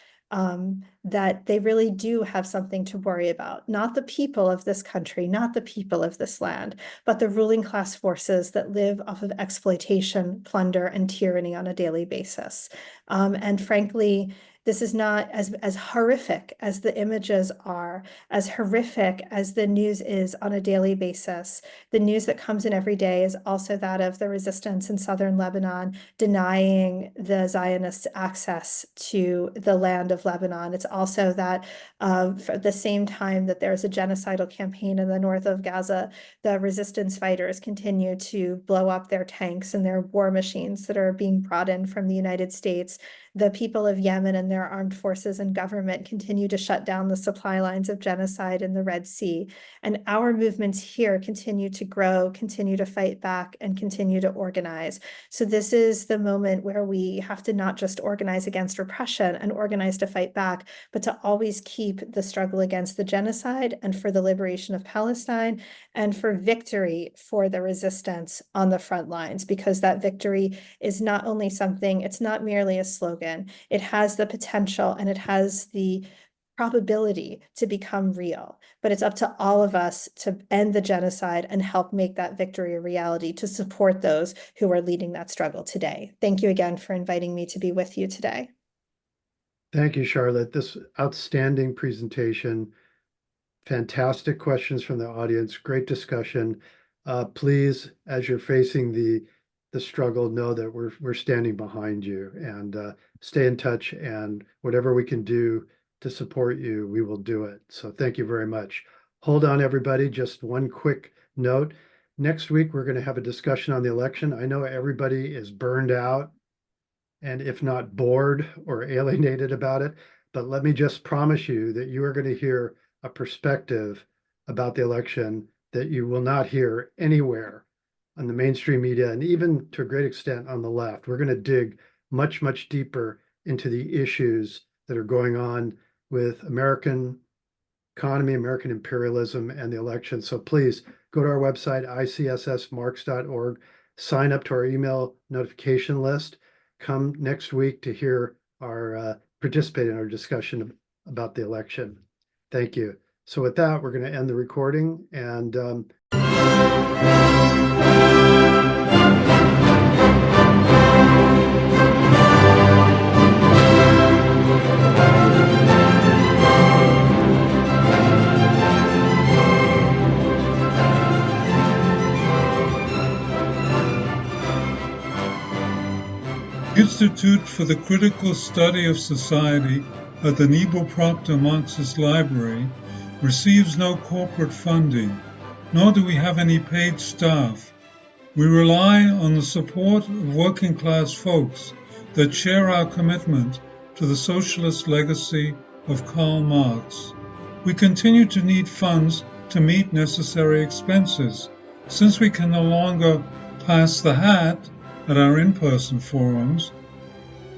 that they really do have something to worry about? Not the people of this country, not the people of this land, but the ruling class forces that live off of exploitation, plunder, and tyranny on a daily basis. And frankly, this is not as horrific as the images are, as horrific as the news is on a daily basis. The news that comes in every day is also that of the resistance in southern Lebanon denying the Zionists access to the land of Lebanon. It's also that for the same time that there's a genocidal campaign in the north of Gaza, the resistance fighters continue to blow up their tanks and their war machines that are being brought in from the United States. The people of Yemen and their armed forces and government continue to shut down the supply lines of genocide in the Red Sea. And our movements here continue to grow, continue to fight back, and continue to organize. So this is the moment where we have to not just organize against repression and organize to fight back, but to always keep the struggle against the genocide and for the liberation of Palestine and for victory for the resistance on the front lines, because that victory is not only something, it's not merely a slogan. It has the potential and it has the probability to become real, but it's up to all of us to end the genocide and help make that victory a reality, to support those who are leading that struggle today. Thank you again for inviting me to be with you today. Thank you, Charlotte. This outstanding presentation, fantastic questions from the audience, great discussion. Please, as you're facing the struggle, know that we're standing behind you, and stay in touch, and whatever we can do to support you, we will do it. So thank you very much. Hold on, everybody. Just one quick note. Next week, we're going to have a discussion on the election. I know everybody is burned out, and if not bored or alienated about it, but let me just promise you that you are going to hear a perspective about the election that you will not hear anywhere on the mainstream media, and even to a great extent on the left. We're going to dig much, much deeper into the issues that are going on with American economy, American imperialism, and the election. So please go to our website, icssmarks.org, sign up to our email notification list. Come next week to hear our participate in our discussion about the election. Thank you. So with that, we're going to end the recording, and Institute for the Critical Study of Society at the Nebel Proctor Marxist Library receives no corporate funding, nor do we have any paid staff. We rely on the support of working class folks that share our commitment to the socialist legacy of Karl Marx. We continue to need funds to meet necessary expenses. Since we can no longer pass the hat at our in-person forums,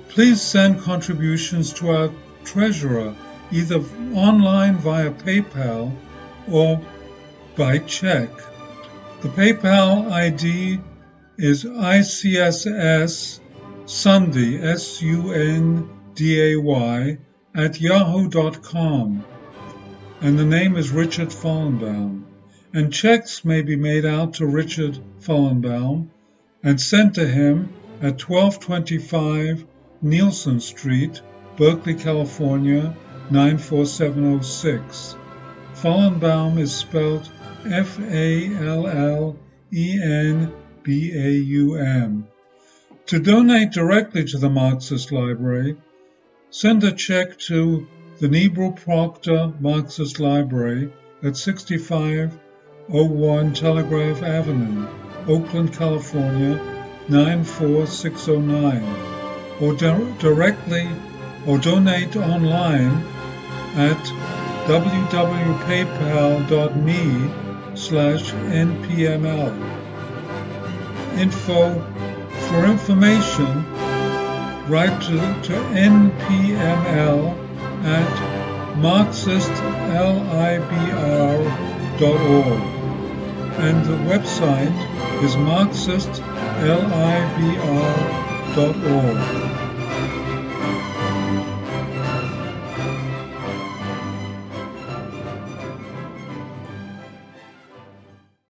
please send contributions to our treasurer, either online via PayPal or by check. The PayPal ID is ICSS Sunday, SUNDAY, @yahoo.com, and the name is Richard Fallenbaum. And checks may be made out to Richard Fallenbaum and sent to him at 1225 Nielsen Street, Berkeley, California, 94706. Fallenbaum is spelled Fallenbaum. To donate directly to the Marxist Library, send a check to the Nebel Proctor Marxist Library at 6501 Telegraph Avenue, Oakland, California, 94609, or directly or donate online at www.paypal.me/npml. For information, write to npml at marxistlibr.org, and the website is marxistlibr.org.